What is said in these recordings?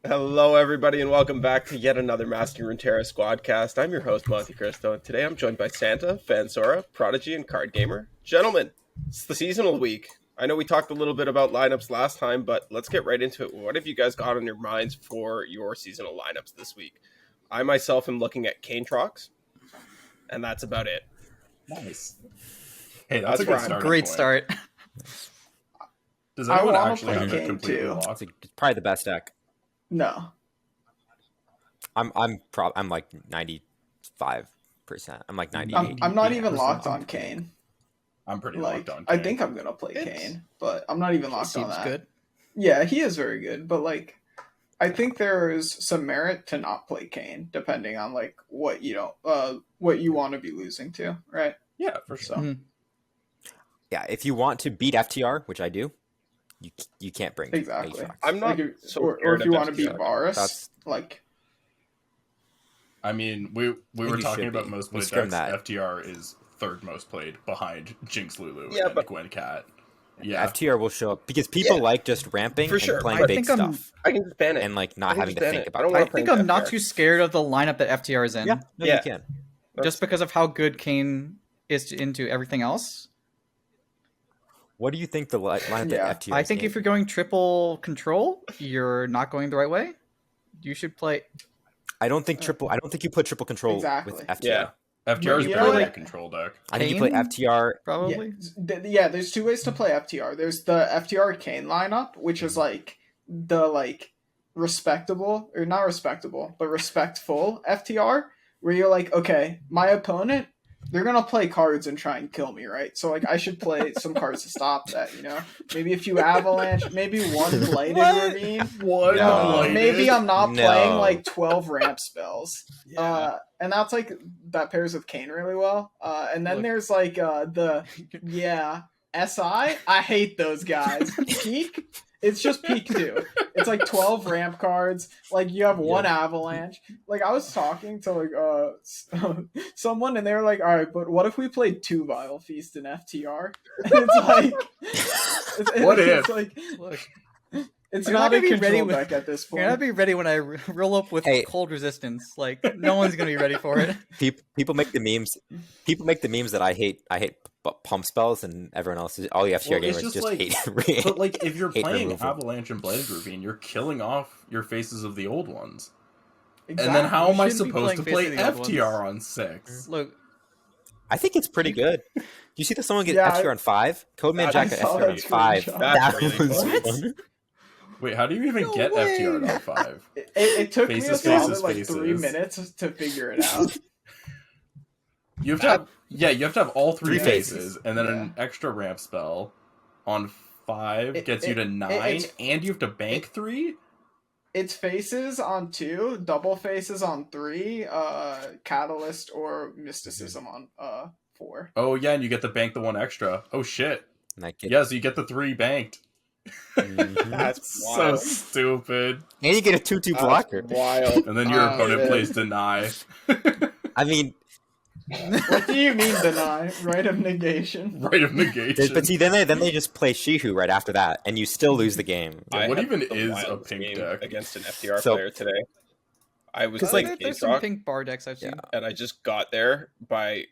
Hello, everybody, and welcome back to yet another Mastering Runeterra Squadcast. I'm your host, MonteXristo, and today I'm joined by Santa, Phansora, Prodigy, and CardGamer. Gentlemen, it's the seasonal week. I know we talked a little bit about lineups last time, but let's get right into it. What have you guys got on your minds for your seasonal lineups this week? I myself am looking at Kanetrox, and that's about it. Nice. Hey, that's a good start. Great start. Does anyone actually have it completely locked? It's probably the best deck. No. I'm like 95%. I'm like 98. I'm not even locked on Kane. I'm pretty locked on Kane. I think I'm gonna play Kane, but I'm not even locked on that. Good. Yeah, he is very good, but I think there is some merit to not play Kane, depending on what you want to be losing to, right? Yeah, for sure. Mm-hmm. Yeah, if you want to beat FTR, which I do, you can't bring exactly. Aatrox. I'm not or if you want to beat Varus, I mean, we were talking about most played decks. FTR is third most played behind Jinx, Lulu, and Gwen Cat. Yeah, FTR will show up because people like just ramping and playing big stuff. I can just ban it and not having to think about it. I think I'm not too scared of the lineup that FTR is in. Yeah, you can. Just because of how good Kane is into everything else. What do you think the lineup that FTR is I think if you're going triple control, you're not going the right way. You should play. I don't think you put triple control with FTR. Yeah. FTR is better than a control deck. I think you play FTR probably. Yeah, there's two ways to play FTR. There's the FTR Kane lineup, which is the respectable, or not respectable, but respectful FTR, where you're like, okay, my opponent, they're gonna play cards and try and kill me, right? So I should play some cards to stop that, Maybe a few Avalanche, maybe one Blighted Ravine. Maybe I'm not playing 12 ramp spells. Yeah. And that's that pairs with Kane really well. And then there's SI. I hate those guys. Peak. It's just peak 2. It's 12 ramp cards. You have one Avalanche. I was talking to someone and they were like, all right, but what if we played 2 Vile Feast in FTR? And what if? It's not a control deck at this point. You're not be ready when I roll up with cold resistance. No one's gonna be ready for it. People make the memes. People make the memes that I hate pump spells, and everyone else all the FTR gamers just hate. But if you're playing Avalanche and Blighted Ravine, you're killing off your faces of the old ones. Exactly. And then how am I supposed to play FTR on 6? Look, I think it's pretty good. You see that someone get FTR on 5? Codeman Jack at FTR on 5. That's really cool. Wait, how do you even get FTR on 5? It took me a solid 3 minutes to figure it out. You have to have you have to have all 3 faces, and then an extra ramp spell on 5 gets you to 9, and you have to bank 3? It's faces on 2, double faces on 3, catalyst or mysticism on 4. Oh yeah, and you get to bank the 1 extra. Oh shit. Yeah, so you get the 3 banked. That's wild. So stupid. And you get a 2/2 blocker. Wild. And then your opponent plays deny. I mean, what do you mean deny? Right of negation. Right of negation. But see, then they just play Shihu right after that, and you still lose the game. What even is a pink deck against an FTR player today? I was there's some pink bar decks I've seen, and I just got there by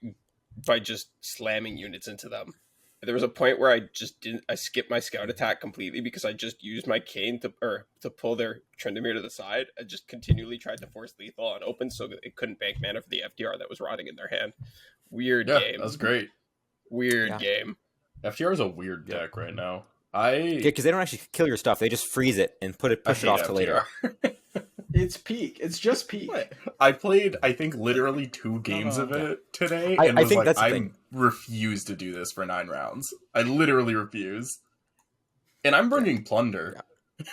just slamming units into them. There was a point where I skipped my scout attack completely because I just used my Kane to pull their Tryndamere to the side. I just continually tried to force lethal on open so that it couldn't bank mana for the FTR that was rotting in their hand. Weird game. That was great. Weird game. FTR is a weird deck right now. because they don't actually kill your stuff; they just freeze it and push it off to later. It's peak. It's just peak. I played, I think, literally 2 games of it today, and I think that's the I thing. refuse to do this for 9 rounds. I literally refuse. And I'm bringing Plunder. Yeah.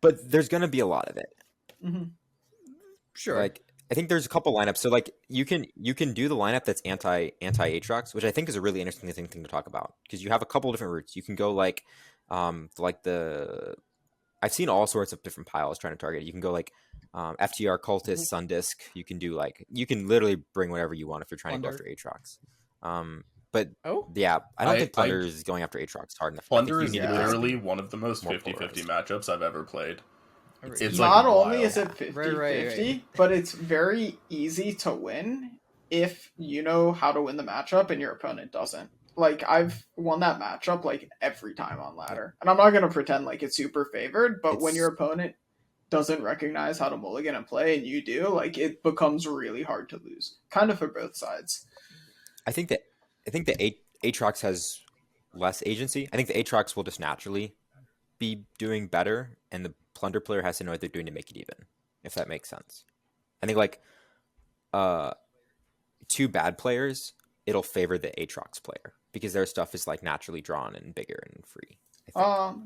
But there's going to be a lot of it. Mm-hmm. Sure. I think there's a couple lineups. So you can do the lineup that's anti Aatrox, which I think is a really interesting thing to talk about, because you have a couple different routes. You can go I've seen all sorts of different piles trying to target. You can go FTR, Cultist, Sundisk. You can do you can literally bring whatever you want if you're trying Plunder. to go after Aatrox. But I don't think Plunder is going after Aatrox hard enough. Plunder is literally one of the most 50-50 matchups I've ever played. It's not like only wild. is it 50-50, Right. but it's very easy to win if you know how to win the matchup and your opponent doesn't. Like, I've won that matchup, like, every time on ladder. And I'm not going to pretend like it's super favored, but when your opponent doesn't recognize how to mulligan and play and you do, like, it becomes really hard to lose. Kind of for both sides. I think the Aatrox has less agency. I think the Aatrox will just naturally be doing better, and the Plunder player has to know what they're doing to make it even, if that makes sense. I think like two bad players, it'll favor the Aatrox player because their stuff is like naturally drawn and bigger and free. I think.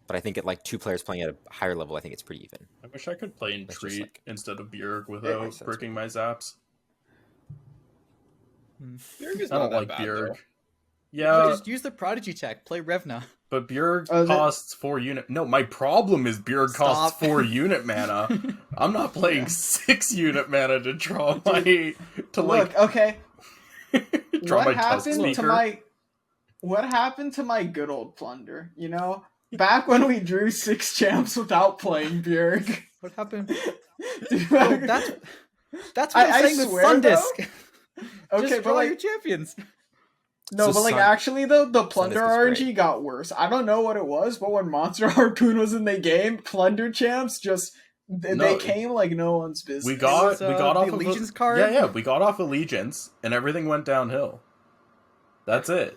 But I think at like two players playing at a higher level, I think it's pretty even. I wish I could play in That's Treat like, instead of Bjerg makes without sense. bricking my zaps. Bjerg is I not don't that like bad, Bjerg. though. Yeah, Just use the Prodigy tech. Play Revna. but Bjerg Oh, costs 4 unit. No, my problem is Bjerg costs Stop. 4 unit mana. I'm not playing 6 unit mana to draw my Look, okay, draw what my tusk happened to speaker. what happened to my good old Plunder, you know? Back when we drew 6 champs without playing Bjerg. What happened? Dude, Oh, that's what I I'm saying with swear, Sun though, Disc. okay, Just but draw like your champions. no, So but like Sun- actually though, the Plunder Disc is RNG great. got worse. I don't know what it was, but when Monster Harpoon was in the game, Plunder champs just they came like no one's business. We got off the of Allegiance card? Yeah, we got off Allegiance and everything went downhill. That's it.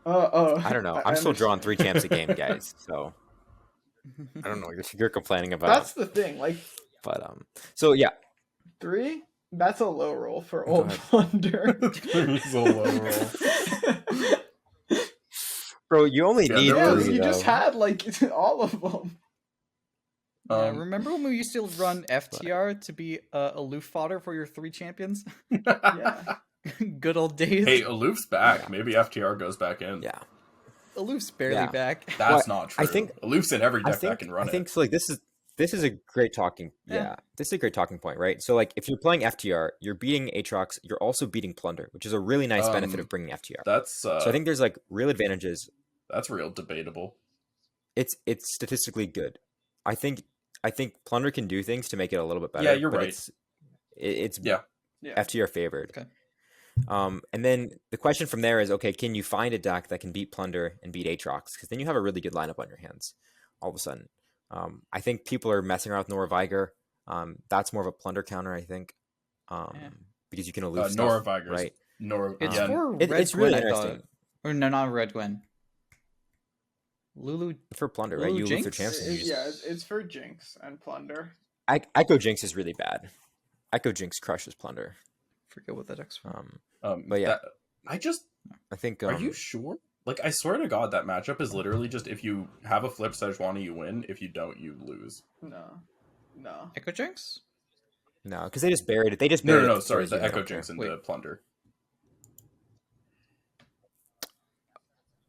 I don't know. I'm still drawing understand. 3 champs a game, guys. So I don't know what you're complaining about. That's the thing. Like But so yeah, 3, that's a low roll for Go old ahead. Plunder. It's a low roll. bro, you only Yeah, need there was- 3 you just though. had like all of them. Yeah, remember when we used to run FTR to be aloof fodder for your 3 champions? Yeah. Good old days. Hey, Aloof's back. Maybe FTR goes back in. Yeah. Aloof's barely Yeah. back. That's Well, not true. I think- Aloof's in every I deck that think can run I it. think so. Like this is a great talking. Yeah. Yeah, this is a great talking point, right? So like if you're playing FTR, you're beating Aatrox, you're also beating Plunder, which is a really nice benefit of bringing FTR. That's So I think there's like real advantages. that's real debatable. It's statistically good. I think Plunder can do things to make it a little bit better. Yeah, you're but right. It's Yeah. FTR favored. Okay. And then the question from there is, okay, can you find a deck that can beat Plunder and beat Aatrox? Because then you have a really good lineup on your hands all of a sudden. I think people are messing around with Nora Viger. That's more of a Plunder counter, I think, because you can elude Nora stuff, Viger's right? It's yeah, for It- Red it's Gwen, really I thought. interesting. Or no, not Red Gwen. Lulu. For Plunder, right? Lulu You elude their Jinx? chances. and you just- Yeah, it's for Jinx and Plunder. Echo Jinx is really bad. Echo Jinx crushes Plunder. Forget what that deck's from. But yeah. I think. are you sure? Like, I swear to God, that matchup is literally just if you have a flip Sejuani, you win. If you don't, you lose. No. Echo Jinx? No, because they just buried it. They just buried No. it Sorry, because the you Echo don't care. Jinx and Wait. the Plunder.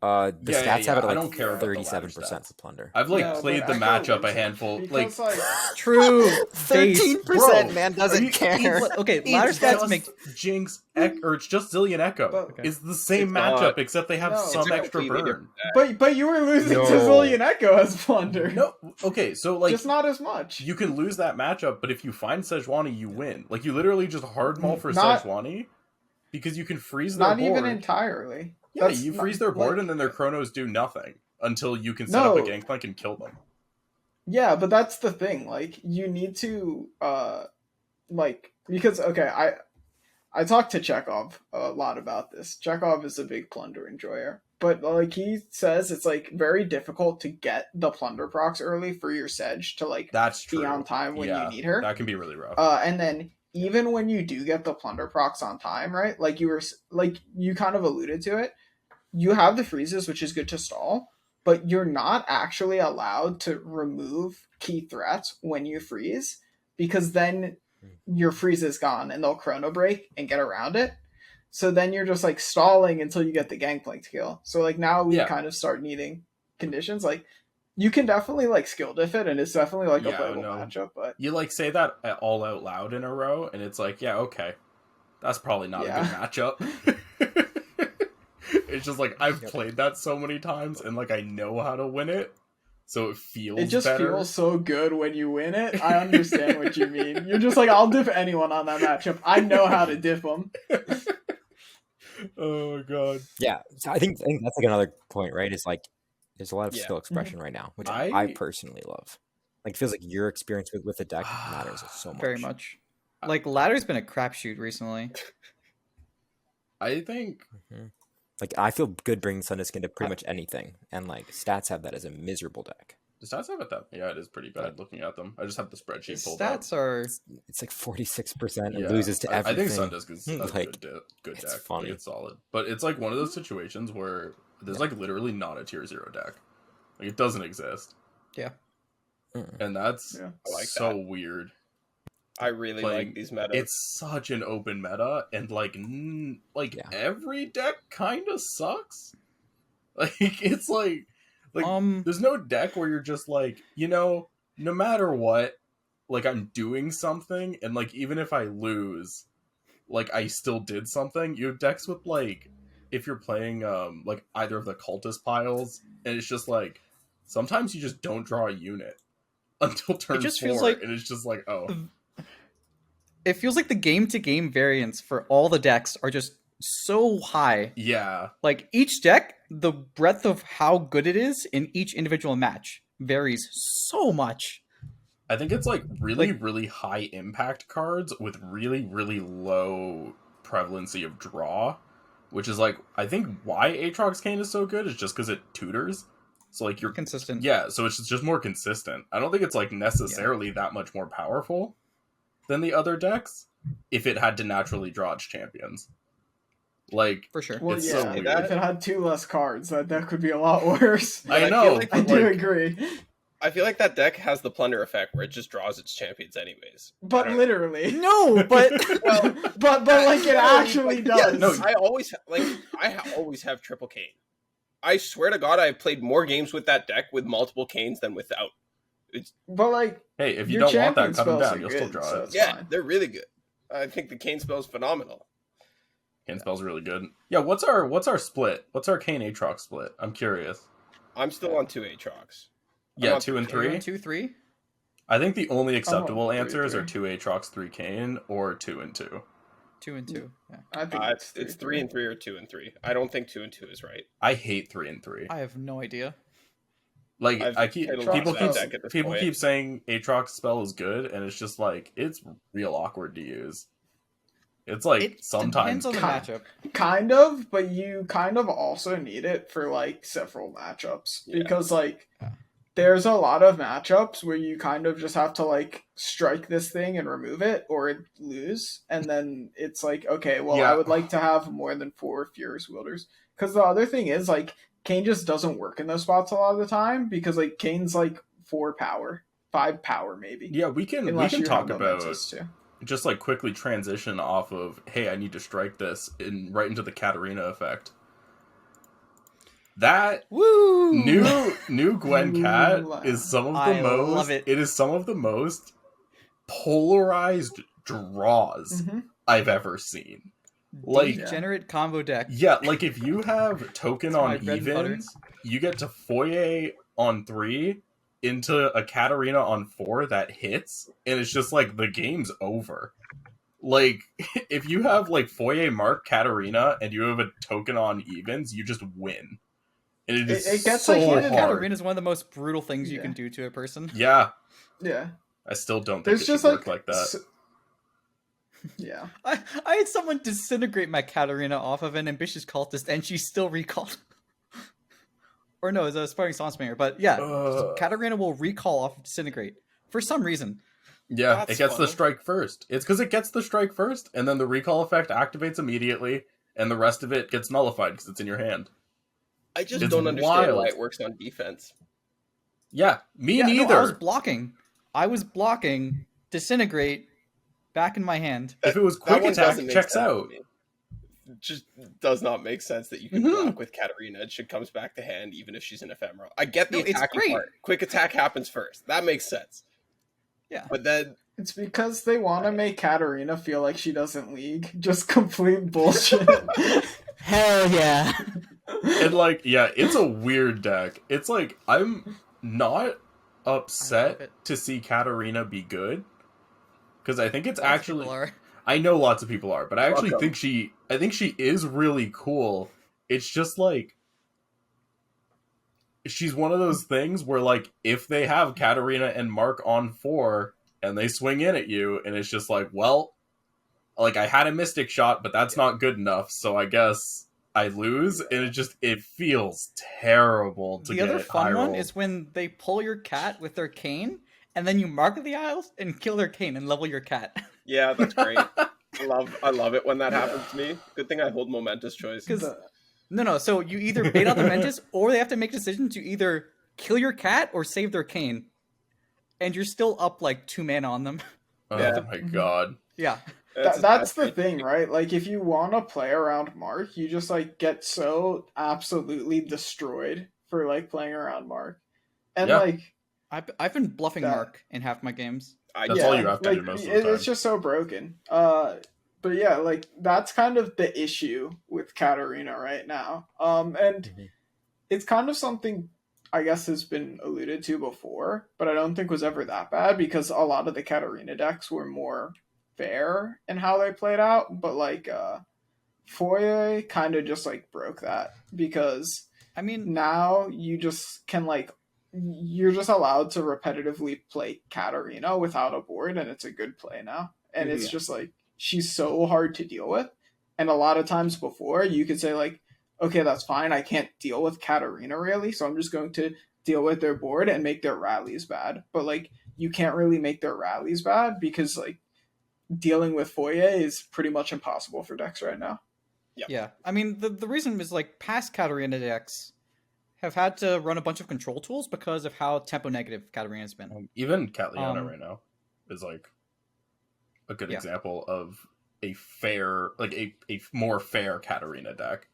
The Yeah, stats have it I at don't like care about the ladder 37% stats. for Plunder. I've like No, but played the Echo matchup a wins it handful. because, like True. 13% Bro, man are doesn't you- care. Okay, ladder It's stats just make. Jinx, or it's just Zillion Echo. But- It's the same It's matchup, not. except they have No. some It's a extra completely burn. different but you were losing No. to Zillion Echo as Plunder. No, okay, so like just not as much. you can lose that matchup, but if you find Sejuani, you win. Like you literally just hard maul for Not- Sejuani because you can freeze their Not board. even entirely. Yeah, That's you freeze not- their board like- and then their chronos do nothing until you can set up a No. gangplank and kill them. Yeah, but that's the thing. Like, you need to, because I talked to Chekhov a lot about this. Chekhov is a big Plunder enjoyer, but like he says, it's like very difficult to get the Plunder procs early for your Sedge to like That's true. be on time when Yeah, you need her. That can be really rough. And then even when you do get the Plunder procs on time, right? Like you kind of alluded to it. You have the freezes, which is good to stall, but you're not actually allowed to remove key threats when you freeze, because then your freeze is gone and they'll chrono break and get around it. So then you're just like stalling until you get the gangplank to kill. So like now we kind of start needing conditions. Like you can definitely like skill diff it, and it's definitely like a playable matchup. But you like say that all out loud in a row, and it's like, yeah, okay, that's probably not a good matchup. It's just like I've played that so many times, and like I know how to win it. so it feels It just better. feels so good when you win it. I understand what you mean. You're just like, I'll diff anyone on that matchup. I know how to diff them. Oh my god. Yeah, so I think that's like another point, right? Is like there's a lot of Yeah. skill expression right now, which I- I personally love. Like, it feels like your experience with the deck matters so much. Very much. Like, ladder's been a crapshoot recently. I think Like, I feel good bringing Sundisk into pretty much anything, and like stats have that as a miserable deck. the stats have it that. Yeah, it is pretty bad looking at them. I just have the His spreadsheet pulled up. stats are... It's like 46% and Yeah, loses to I everything. think Sundisk is a Like, good it's deck. funny. Like, it's solid, but it's like one of those situations where there's like literally not a tier 0 deck. Like, it doesn't exist, and that's I like so that. I weird. really Like, like these metas. It's such an open meta, and like Yeah. every deck kind of sucks. Like, it's like Um, there's no deck where you're just like, no matter what, like, I'm doing something, and like, even if I lose, like, I still did something. You have decks with like, if you're playing like either of the cultist piles, and it's just like sometimes you just don't draw a unit until turn just 4, feels like- and it's just like, oh. it feels like the game-to-game variance for all the decks are just so high. Yeah, Like, each deck, the breadth of how good it is in each individual match varies so much. I think it's like really high impact cards with really, really low prevalency of draw, which is like, I think why Aatrox Kane is so good is just because it tutors. So like you're Consistent. yeah, so it's just more consistent. I don't think it's like necessarily that much more powerful than the other decks if it had to naturally draw its champions. Like, For sure. Well, It's yeah, so weird. if it had 2 less cards, that deck would be a lot worse. I I know, feel like I but, do like, agree. I feel like that deck has the plunder effect where it just draws its champions anyways. But literally. No, but... Well, But like, it actually Yeah, does. no, I always always have triple cane. I swear to God, I've played more games with that deck with multiple canes than without. But like, hey, if you your don't want that, champion cut them spells down. are You'll still good, draw so it. it's Yeah, fine. they're really good. I think the cane spell is phenomenal. Cane spell's really good. Yeah, what's our split? What's our Kane Aatrox split? I'm curious. I'm still on 2 Aatrox. Yeah, on 2 and 3? 3. 2, 3? I think the only acceptable three, answers three. are 2 Aatrox, 3 Kane, or 2 and 2. 2 and 2. Yeah. I think It's 3 and 3 or 2 and 3. I don't think 2 and 2 is right. I hate 3 and 3. I have no idea. Like, I've I keep played a lot people of keep that deck at this people point. keep saying Aatrox spell is good, and it's just like it's real awkward to use. It's like It sometimes depends on the Kind- matchup. kind of, but you kind of also need it for like several matchups Yeah. because like Yeah. there's a lot of matchups where you kind of just have to like strike this thing and remove it or lose, and then it's like, okay, well, Yeah. I would like to have more than 4 Furious Wielders, because the other thing is like Kane just doesn't work in those spots a lot of the time because like Kane's like 4 power, 5 power maybe. yeah, we can Unless you talk have about Momentous too. just like quickly transition off of, hey, I need to strike this in right into the Katarina effect. That Woo! new Gwen Cat Ooh. is some of the I most love it. it is some of the most polarized draws Mhm. I've ever seen. Like, Degenerate combo deck. yeah, like if you have token That's my on bread and butter. evens, you get to Foyer on 3 into a Katarina on 4 that hits, and it's just like the game's over. Like, if you have like Foyer Mark Katarina and you have a token on evens, you just win. And it is It gets, so like, hard. heated. Katarina is one of the most brutal things you Yeah. can do to a person. Yeah, Yeah. I still don't think There's it just should like, work like that. Yeah. I had someone disintegrate my Katarina off of an ambitious cultist, and she still recalled. Or no, it's a Sparring Sonsmayer, but yeah, Katarina will recall off of disintegrate for some reason. Yeah, That's it gets the funny. strike first. It's because it gets the strike first, and then the recall effect activates immediately, and the rest of it gets nullified because it's in your hand. I just It's don't understand why wild. it works on defense. Yeah, me Yeah, no, neither. I was blocking disintegrate back in my hand. If it was That quick one attack, doesn't make checks sense to out. me. It just does not make sense that you can Mhm. block with Katarina and she comes back to hand even if she's an ephemeral. I get the No, it's attacking great. part. Quick attack happens first. That makes sense. Yeah. But then It's because they want to make Katarina feel like she doesn't league. Just complete bullshit. Hell yeah! And like, yeah, it's a weird deck. It's like not I love upset it. to see Katarina be good, because I think it's Lots of actually. people are. I know lots of people are, but I actually Welcome. think she is really cool. It's just like she's one of those things where, like, if they have Katarina and Mark on 4 and they swing in at you, and it's just like, well, like, I had a Mystic shot, but that's not good enough, so I guess I lose, and it feels terrible to The get other fun high one rolled. is when they pull your cat with their cane, and then you mark the aisles and kill their cane and level your cat. Yeah, that's great. I love it when that happens to me. Good thing I hold momentous choice. Because no, so you either bait out the Mentis, or they have to make decisions to either kill your cat or save their cane, and you're still up like 2 mana on them. Oh Yeah. my god. Yeah, That's the thing, right? Like, if you want to play around Mark, you just like get so absolutely destroyed for like playing around Mark, and Yeah. like I've been bluffing That- Mark in half my games. That's all you have to do most of the time. It's just so broken. But yeah, like that's kind of the issue with Katarina right now. And Mhm. it's kind of something I guess has been alluded to before, but I don't think was ever that bad because a lot of the Katarina decks were more fair in how they played out. But like Foyer kind of just like broke that because I mean, now you just can like you're just allowed to repetitively play Katarina without a board, and it's a good play now. And it's Yeah. just like she's so hard to deal with. And a lot of times before, you could say like, okay, that's fine. I can't deal with Katarina really, so I'm just going to deal with their board and make their rallies bad. But like, you can't really make their rallies bad because like dealing with Foyer is pretty much impossible for decks right now. yeah. I mean, the reason is like past Katarina decks have had to run a bunch of control tools because of how tempo negative Katarina's been. Even Katliana Um, right now is like a good Yeah. example of a fair, like a more fair Katarina deck,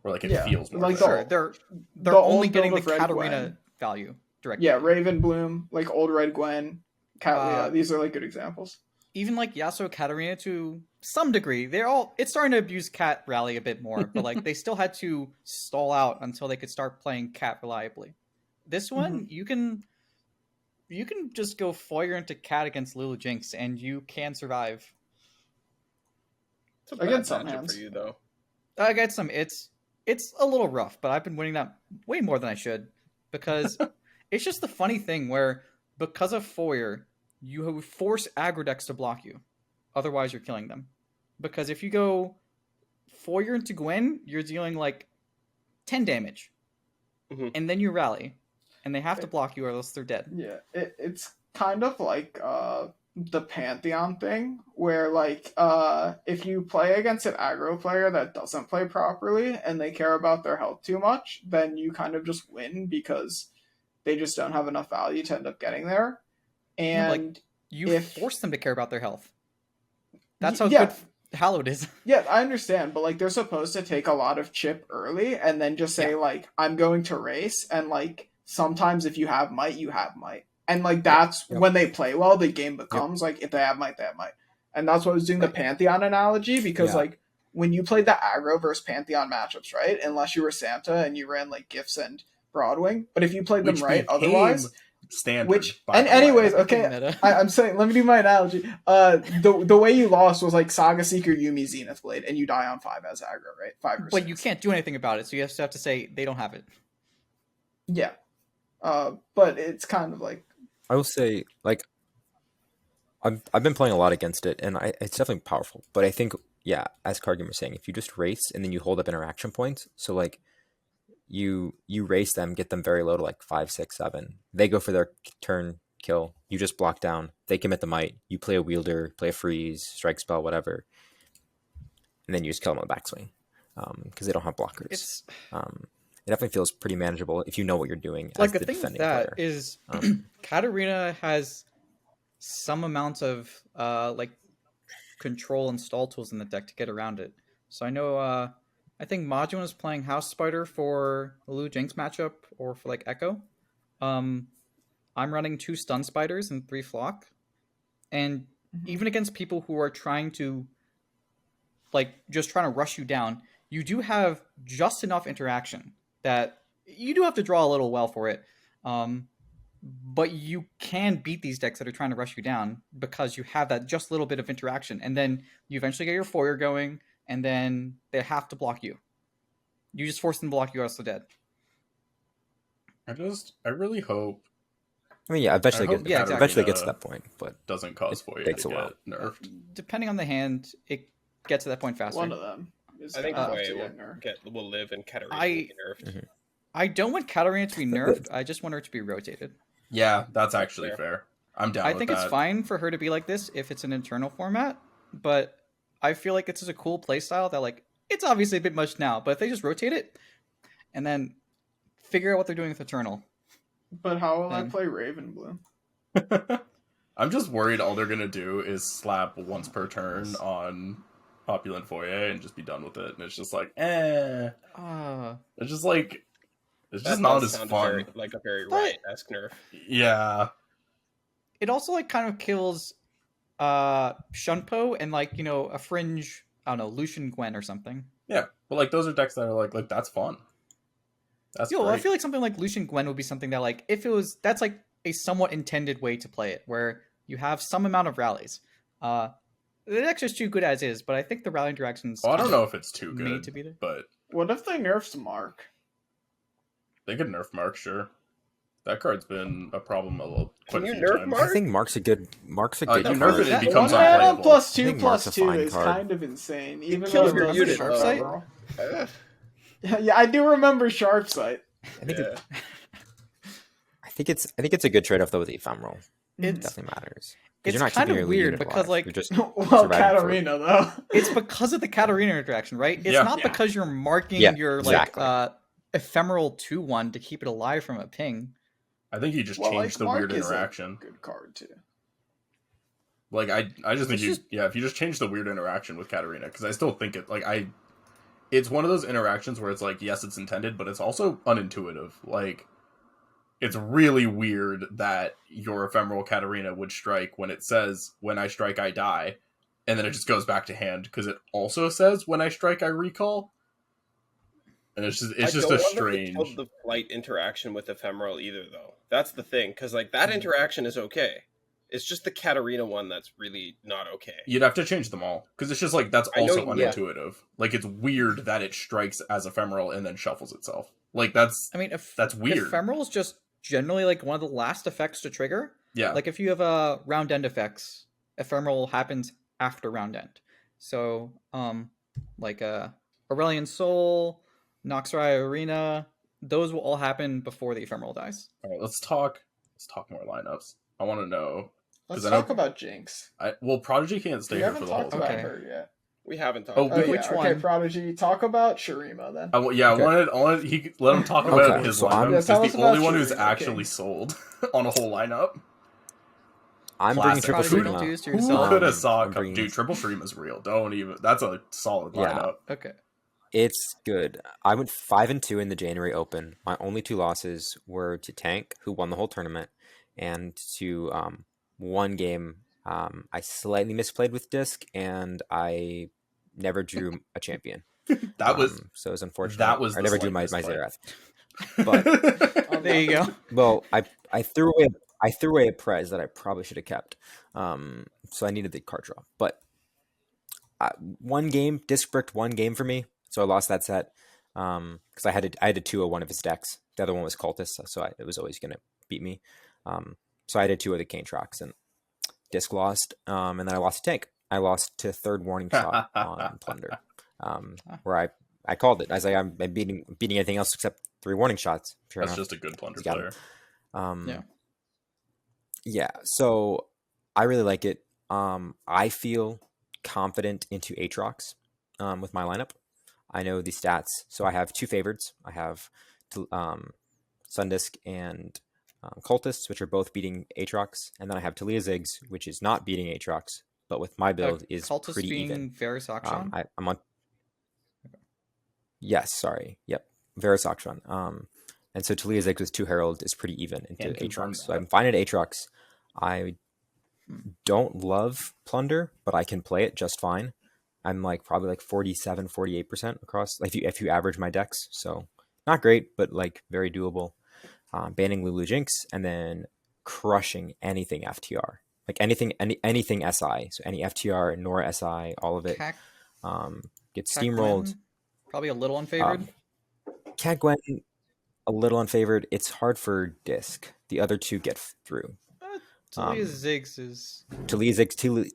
where like it Yeah, feels more like fair. Sure, they're The only old getting the build of Red Katarina Gwen. value directly. Yeah, Raven Bloom, like old Red Gwen, Katlia. Uh, These are like good examples. Even like Yasuo Katarina to some degree, it's starting to abuse Cat Rally a bit more, but like they still had to stall out until they could start playing Cat reliably. This one, you can just go Foyer into Cat against Lulu Jinx and you can survive. It's a bad Against some matchup hands. for you, though. I got some. It's a little rough, but I've been winning that way more than I should because it's just the funny thing where because of Foyer, you force aggro decks to block you. Otherwise, you're killing them. Because if you go Foyer into Gwen, you're dealing like 10 damage, Mhm. and then you rally, and they have to block you or else they're dead. Yeah, it's kind of like the Pantheon thing, where like if you play against an aggro player that doesn't play properly and they care about their health too much, then you kind of just win because they just don't have enough value to end up getting there. No, like, And You force them to care about their health. That's how yeah. good Hallowed is. Yeah, I understand, but like they're supposed to take a lot of chip early and then just say like I'm going to race, and like sometimes if you have might, you have might. And like that's Yep. when they play well, the game becomes like if they have might, they have might. And that's what I was doing the Pantheon analogy because Yeah. like when you played the aggro versus Pantheon matchups, right? Unless you were Santa and you ran like Gifts and Broadwing, but if you played them Which right, became otherwise, standard. which by and the way. anyways, That's okay, meta. I'm saying, let me do my analogy. The way you lost was like Saga Seeker, Yuumi, Zenith Blade, and you die on 5 as aggro, right? 5 or 6. But you can't do anything about it, so you have to say they don't have it. Yeah. But it's kind of like I will say, like, I've been playing a lot against it, and it's definitely powerful. But I think, yeah, as CardGamer was saying, if you just race and then you hold up interaction points, so like you race them, get them very low to like 5, 6, 7. They go for their turn kill. You just block down. They commit the might. You play a wielder, play a freeze, strike spell, whatever, and then you just kill them on the backswing because they don't have blockers. It definitely feels pretty manageable if you know what you're doing Like as the the thing with defending that player. is, Katarina has some amount of like control and stall tools in the deck to get around it. So I know I think Majin was playing House Spider for the Lulu Jinx matchup or for like Echo. I'm running 2 stun spiders and 3 flock, and even against people who are trying to like just trying to rush you down, you do have just enough interaction that you do have to draw a little well for it. but you can beat these decks that are trying to rush you down because you have that just little bit of interaction, and then you eventually get your Foyer going, and then they have to block you. You just force them to block you, or else they're dead. I really hope. I mean, yeah, eventually, hope eventually gets to that point, but doesn't cause Foyer takes to a while. get nerfed. Depending on the hand, it gets to that point faster. One of them is I think gonna have to Foyer get nerfed. will live and Katarina I- will be nerfed. I don't want Katarina to be nerfed. I just want her to be rotated. Yeah, that's actually fair. I'm down I with think that. it's fine for her to be like this if it's an internal format, but I feel like it's just a cool playstyle that, like, it's obviously a bit much now, but if they just rotate it and then figure out what they're doing with Eternal. But how will I Then- play Raven Blue? I'm just worried all they're gonna do is slap once per turn on Opulent Foyer and just be done with it. And it's just like, It's just like, it's just not as fun. Like a very But- Riot-esque nerf. Yeah. It also, like, kind of kills Shunpo and, like, you know, a fringe, I don't know, Lucian Gwen or something. Yeah. But like those are decks that are like that's fun. That's Yo, great. I feel like something like Lucian Gwen would be something that, like, if it was, that's like a somewhat intended way to play it, where you have some amount of rallies. The deck's just too good as is, but I think the rally interactions. I don't know if it's too made good, to be there. but What if they nerfed Mark? they could nerf Mark, sure. That card's been a problem quite Can a you few nerf times. Mark? I think Mark's a good you card. nerf it, it That- becomes One mana unplayable. plus I 2 think plus Mark's a 2 fine is card. kind of insane. Even kills though your it doesn't unit, show though. several. Ugh. Yeah, I do remember Sharp Sight. I think Yeah. I think it's a good trade off though with the ephemeral. It It's definitely matters. 'Cause it's you're not kind keeping of your weird unit because, alive. like, You're just Well, surviving for- Katarina though. it's because of the Katarina interaction, right? It's Yeah. not Yeah. because you're marking Yeah, your exactly. like ephemeral 2/1 to keep it alive from a ping. I think you just Well, changed like, the Mark weird is a interaction. Good card too. Like I just think It's if you just change the weird interaction with Katarina, because I still think it's one of those interactions where it's like, yes, it's intended, but it's also unintuitive. Like, it's really weird that your ephemeral Katarina would strike when it says, when I strike, I die. And then it just goes back to hand, because it also says, when I strike, I recall. And it's just I a don't wonder if they strange... killed the flight interaction with ephemeral either, though. That's the thing, because like that interaction is okay. It's just the Katarina one that's really not okay. You'd have to change them all, because it's just like, that's I know also you- yeah. unintuitive. Like, it's weird that it strikes as ephemeral and then shuffles itself. Like, that's I mean, That's weird. Ephemeral is just generally like one of the last effects to trigger. yeah. Like if you have a round end effects, ephemeral happens after round end. So, like Aurelian Soul, Noxrai Arena, those will all happen before the ephemeral dies. All right, let's talk more lineups. I want to know. Let's 'Cause I know- talk about Jinx. Prodigy can't stay We here haven't for the whole talked time. about Okay. her yet. We haven't talked Oh, about Oh, it. Which yeah. Okay, one? Prodigy. Talk about Shurima then. I Okay. wanted he let him talk about Okay, his so I'm- lineup. Yeah, He's tell us the only about one who's Shurima, actually okay. sold on a whole lineup. I'm Classic. bringing triple Prodigy, Who- don't do Shurima. this to Who yourself. could have saw I'm it come? bringing- Dude, triple stream is real. Don't even. That's a solid Yeah. lineup. Okay. It's good. I went 5-2 in the January Open. My only two losses were to Tank, who won the whole tournament, and to one game. I slightly misplayed with Disc, and I never drew a champion. That was. So it was unfortunate. that was I the never drew slight my misplay. Xerath. But Oh, there you go. well, I threw away a prize that I probably should have kept. So I needed the card draw. But one game, Disc bricked one game for me, so I lost that set. Because I had to 2-0 one of his decks. The other one was Cultist, so it was always going to beat me. So I did 2 of the Canetrox, and Disc lost. And then I lost to Tank. I lost to third warning shot on Plunder, where I called it. I was like, I'm beating anything else except 3 warning shots. Sure That's enough. just a good plunder He's got player. it. Yeah. Yeah, so I really like it. I feel confident into Aatrox with my lineup. I know the stats, so I have 2 favorites. I have Sundisk and Cultists, which are both beating Aatrox, and then I have Talia Ziggs, which is not beating Aatrox, but with my build is Cultist pretty being even. Varus Akshan? I'm on. Yes, sorry. Yep, Varus Akshan. And so Talia Ziggs with 2 Herald is pretty even into Can't confirm Aatrox. So that. I'm fine at Aatrox. I don't love Plunder, but I can play it just fine. I'm probably 47-48% across if you average my decks. So not great, but very doable. banning Lulu Jinx, and then crushing anything FTR, like anything SI. So any FTR, Nora SI, all of it Cat, gets Cat steamrolled. Gwen, probably a little unfavored. Cat Gwen, a little unfavored. It's hard for Disc. The other two get through. Talia Ziggs is... Talia Ziggs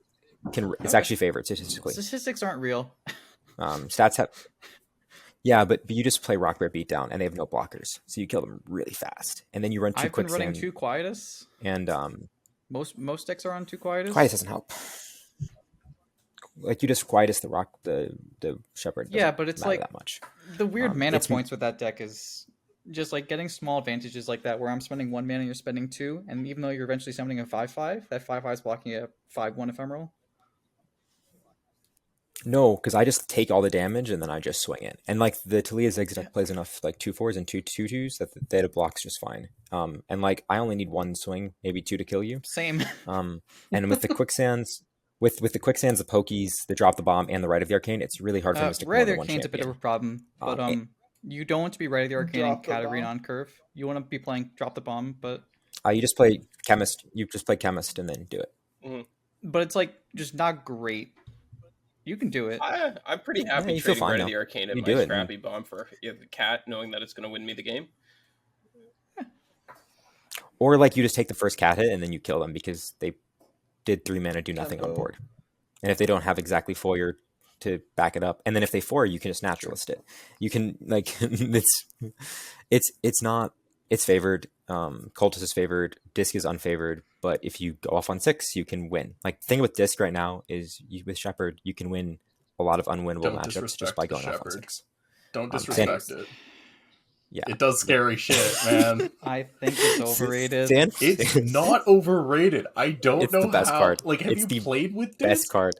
it's actually favored statistically. Statistics aren't real. Stats have... Yeah, but you just play Rock Bear Beatdown, and they have no blockers, so you kill them really fast. And then you run 2 I've been quicksand. running 2 Quietus. And most decks are on 2 Quietus. Quietus doesn't help. Like, you just Quietus the Shepherd. Yeah, but it's like that much. The weird mana points with that deck is just like getting small advantages like that, where I'm spending 1 mana and you're spending 2, and even though you're eventually summoning a 5/5, that 5/5 is blocking a 5/1 ephemeral. No, because I just take all the damage and then I just swing it. And like the Talia Ziggs deck plays enough like 2/4s and 2/2s that the data blocks just fine. And like I only need 1 swing, maybe 2 to kill you. Same. And with the quicksands, with the quicksands, the pokies, the drop the bomb, and the Right of the Arcane, it's really hard for them to stick Right of the more than one Arcane's a bit of a champion. problem, but you don't want to be Right of the Arcane and Drop the Katarina bomb. on curve. You want to be playing Drop the Bomb, but You just play Chemist. You just play Chemist and then do it. Mm-hmm. but it's like just not great. You can do it. I'm pretty happy you feel trading fine Red of now. the Arcane and You my do it, Scrappy Bomb for the cat, knowing that it's going to win me the game. Or like you just take the first cat hit and then you kill them because they did 3 mana do nothing on Tempo. board. And if they don't have exactly Foyer to back it up, and then if they Foyer, you can just naturalist it. You can like it's favored. Cultist is favored. Disc is unfavored. But if you go off on 6, you can win. Like the thing with Disc right now is with Shepherd, you can win a lot of unwinnable Don't matchups disrespect just by the going off on Shepherd. 6. Don't disrespect it. Yeah, It does scary shit, man. I think it's overrated. It's not overrated. I don't It's know the best how. card. Like, have It's you the played with best this? card.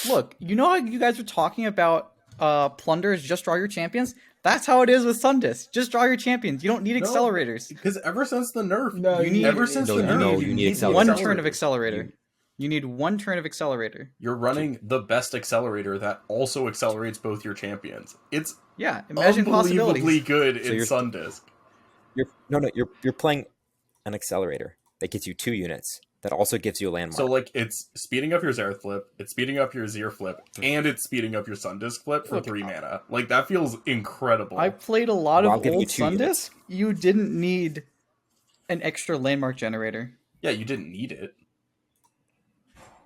Look, you know how you guys were talking about Plunder is just draw your champions? That's how it is with Sundis. Just draw your champions. You don't need No. accelerators. Because ever since the nerf, No, You need- ever since No, the you nerf, know, you you need need One accelerators. turn of accelerator. You need 1 turn of accelerator. You're running the best accelerator that also accelerates both your champions. It's Yeah, imagine unbelievably possibilities. good So in you're- Sundisk. You're playing an accelerator that gets you 2 units that also gives you a landmark. So like it's speeding up your Xerath flip, it's speeding up your Zir flip, and it's speeding up your Sundisk flip for Look, 3 mana. Like that feels incredible. I played a lot While of giving you old 2 Sundisk. units. You didn't need an extra landmark generator. Yeah, you didn't need it.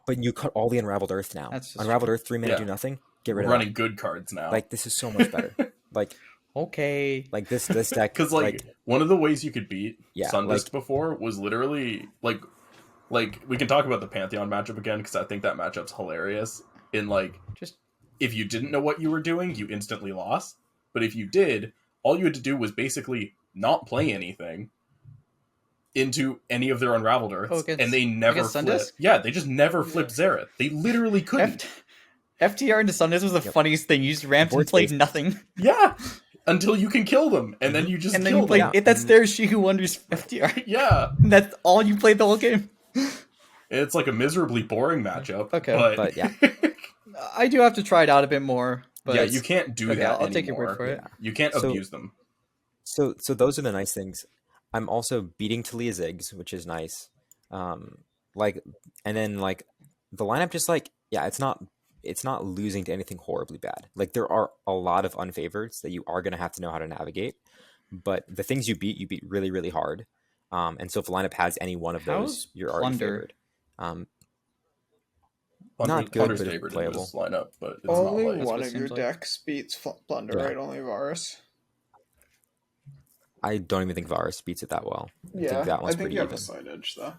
But you cut all the Unraveled Earth now. That's just Unraveled Earth, 3 mana Yeah. do nothing. Get rid We're of running that. good cards now. Like this is so much better. like Okay. this deck. Because like one of the ways you could beat Yeah, Sundisk like- before was literally like we can talk about the Pantheon matchup again because I think that matchup's hilarious. In like Just if you didn't know what you were doing, you instantly lost. But if you did, all you had to do was basically not play anything into any of their Unraveled Earths, against- and they never against flip. Sundisk? Yeah, they just never flipped Xerath. They literally couldn't. FTR into Sundisk was the funniest thing. You just ramped and Board played space. nothing. Yeah, until you can kill them, and then you just And then kill you played them. It That's their She Who Wonders FTR. Yeah, And that's all you played the whole game. it's like a miserably boring matchup. Okay. But yeah. I do have to try it out a bit more. But yeah, you can't do okay, that. I'll take your word anymore. for it. Yeah. You can't So- abuse them. So those are the nice things. I'm also beating Talia Ziggs, which is nice. Like, and then like the lineup just like, yeah, it's not losing to anything horribly bad. Like there are a lot of unfavorites that you are going to have to know how to navigate, but the things you beat really, really hard. And so if the lineup has any one of those, How's you're already Plunder? favored. Plunder- not good, Plunder's but favored in playable. this lineup, but it's Only not like That's one what of it your seems like. decks beats Plunder, Yeah. right? Only Varus. I don't even think Varus beats it that well. I Yeah, think that I one's think pretty you have even. a side edge though.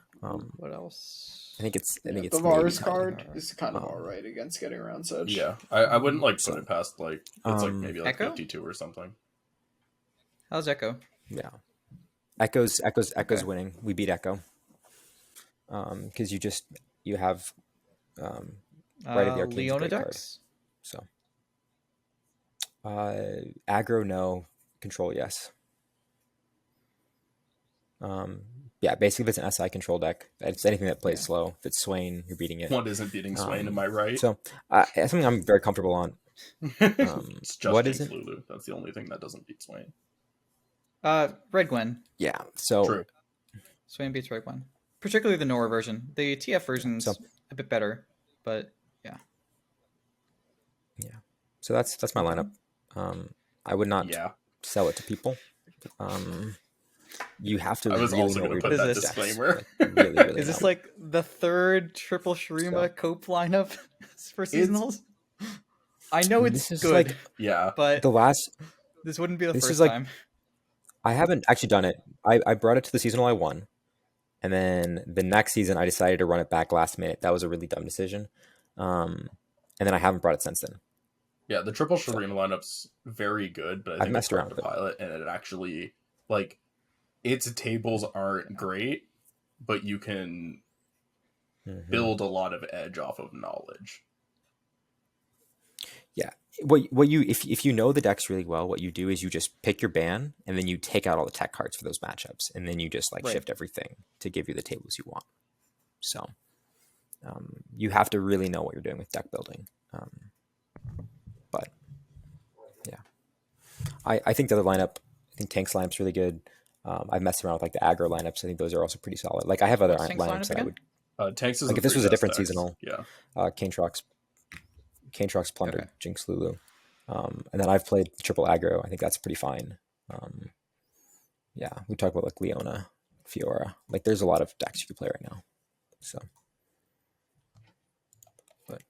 What else? I think it's The maybe Varus tied. card is kind of Um, alright against getting around Sedge. yeah. I wouldn't like put So- it past like it's like Um, maybe like Echo? 52 or something. How's Echo? Yeah. Echo's Okay. winning. We beat Echo. Because you have Right of the Arcane's a Leona great card. decks? So aggro no, control yes. Yeah, basically if it's an SI control deck, it's anything that plays Yeah. slow. If it's Swain, you're beating it. What isn't beating Swain? Am I right? So it's something I'm very comfortable on. it's just what Jinx isn't? Lulu. That's the only thing that doesn't beat Swain. Red Gwen. Yeah. So True. Swain beats Red Gwen. Particularly the Nora version. The TF version's So- a bit better, but yeah. So that's my lineup. I would not Yeah. sell it to people. You have to I was really also know going what to you're put doing that with decks. disclaimer. Like, really Is this know. like the third triple Shurima cope lineup for seasonals? I know it's This is good, like Yeah. but the last. this wouldn't be the This first is like- time. I haven't actually done it. I brought it to the seasonal I won, and then the next season I decided to run it back last minute. That was a really dumb decision, and then I haven't brought it since then. Yeah, the triple Shurima lineup's very good, but I I've think it's messed hard around to with it. pilot, and it actually, like, its tables aren't great, but you can Mhm. build a lot of edge off of knowledge. What you if you know the decks really well, what you do is you just pick your ban and then you take out all the tech cards for those matchups, and then you just like Right. shift everything to give you the tables you want. So you have to really know what you're doing with deck building. But yeah, I think the other lineup, I think Tank's lineup's really good. I've messed around with like the aggro lineups. I think those are also pretty solid. Like I have other What's Tank's lineups lineup that I again? would Tanks is Like, a if this was a 3 different decks. seasonal, Yeah. Canetrox, Plunder, Okay. Jinx, Lulu. And then I've played triple aggro. I think that's pretty fine. Yeah, we talk about like Leona, Fiora. Like there's a lot of decks you could play right now. So, but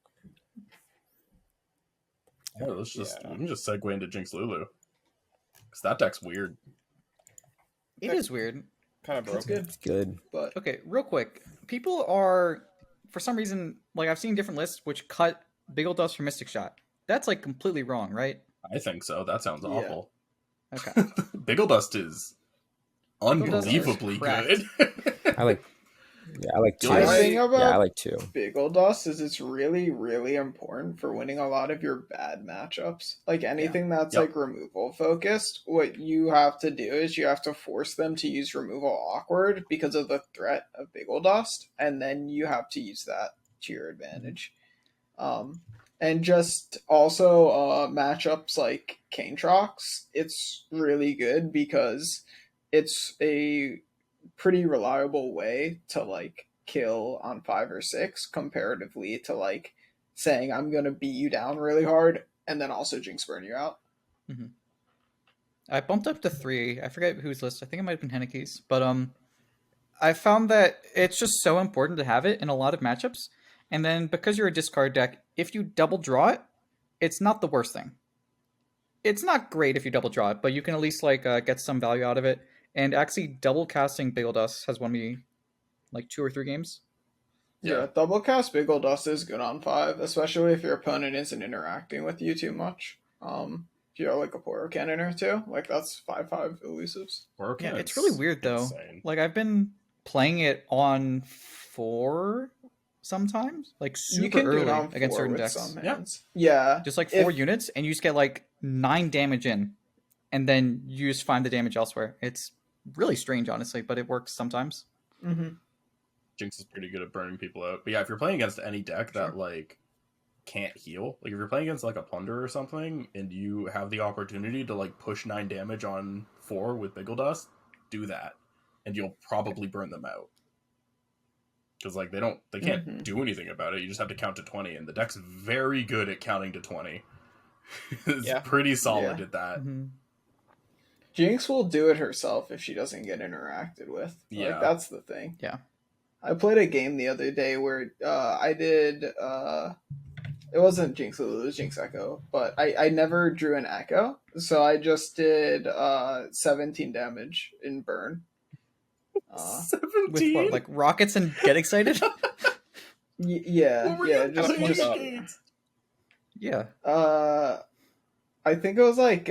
Yeah, let's just Yeah. we can just segue into Jinx Lulu. Because that deck's weird. It is weird. Kind of That's broken. good, it's good. but Okay, real quick. People are, for some reason, like I've seen different lists which cut Big Ol' Dust for Mystic Shot. That's like completely wrong, right? I think so. That sounds Yeah. awful. Okay. Biggle Dust is Biggle Dust is unbelievably cracked. good. I like. Yeah, I like two. The the thing about Yeah, I like two. Big Ol' Dust is it's really, really important for winning a lot of your bad matchups. Like anything that's Yep. like removal focused, what you have to do is you have to force them to use removal awkward because of the threat of Big Ol' Dust, and then you have to use that to your advantage. And just also matchups like Canetrox, it's really good because it's a pretty reliable way to like kill on 5 or 6 comparatively to like saying I'm gonna beat you down really hard and then also Jinx burn you out. I bumped up to 3. I forget whose list. I think it might have been Henneke's. But I found that it's just so important to have it in a lot of matchups. And then because you're a discard deck, if you double draw it, it's not the worst thing. It's not great if you double draw it, but you can at least like get some value out of it. And actually, double casting Big Ol' Dust has won me like 2 or 3 games. Yeah, double cast Big Ol' Dust is good on 5, especially if your opponent isn't interacting with you too much. If you're like a Poro Cannon or 2, like that's 5/5 elusives. Yeah, it's really weird though. insane. Like I've been playing it on 4 sometimes, like You super can do it early on 4 against certain with decks. some Yeah. hands. Yeah. Just like If- 4 units, and you just get like 9 damage in, and then you just find the damage elsewhere. It's really strange, honestly, but it works sometimes. Mm-hmm. Jinx is pretty good at burning people out. But yeah, if you're playing against any deck that Sure. like can't heal, like if you're playing against like a Plunder or something, and you have the opportunity to like push 9 damage on 4 with Biggle Dust, do that, and you'll probably burn them out. Because like they can't Mhm. do anything about it. You just have to count to 20, and the deck's very good at counting to 20. It's Yeah. pretty solid Yeah. at that. Mm-hmm. Jinx will do it herself if she doesn't get interacted with. Yeah. Like, that's the thing. Yeah. I played a game the other day where I did. It wasn't Jinx Lulu, it was Jinx Echo, but I never drew an Echo, so I just did 17 damage in burn. 17? With what, like rockets and get excited? Yeah, What were yeah, you just playing just- against? Yeah. I think it was like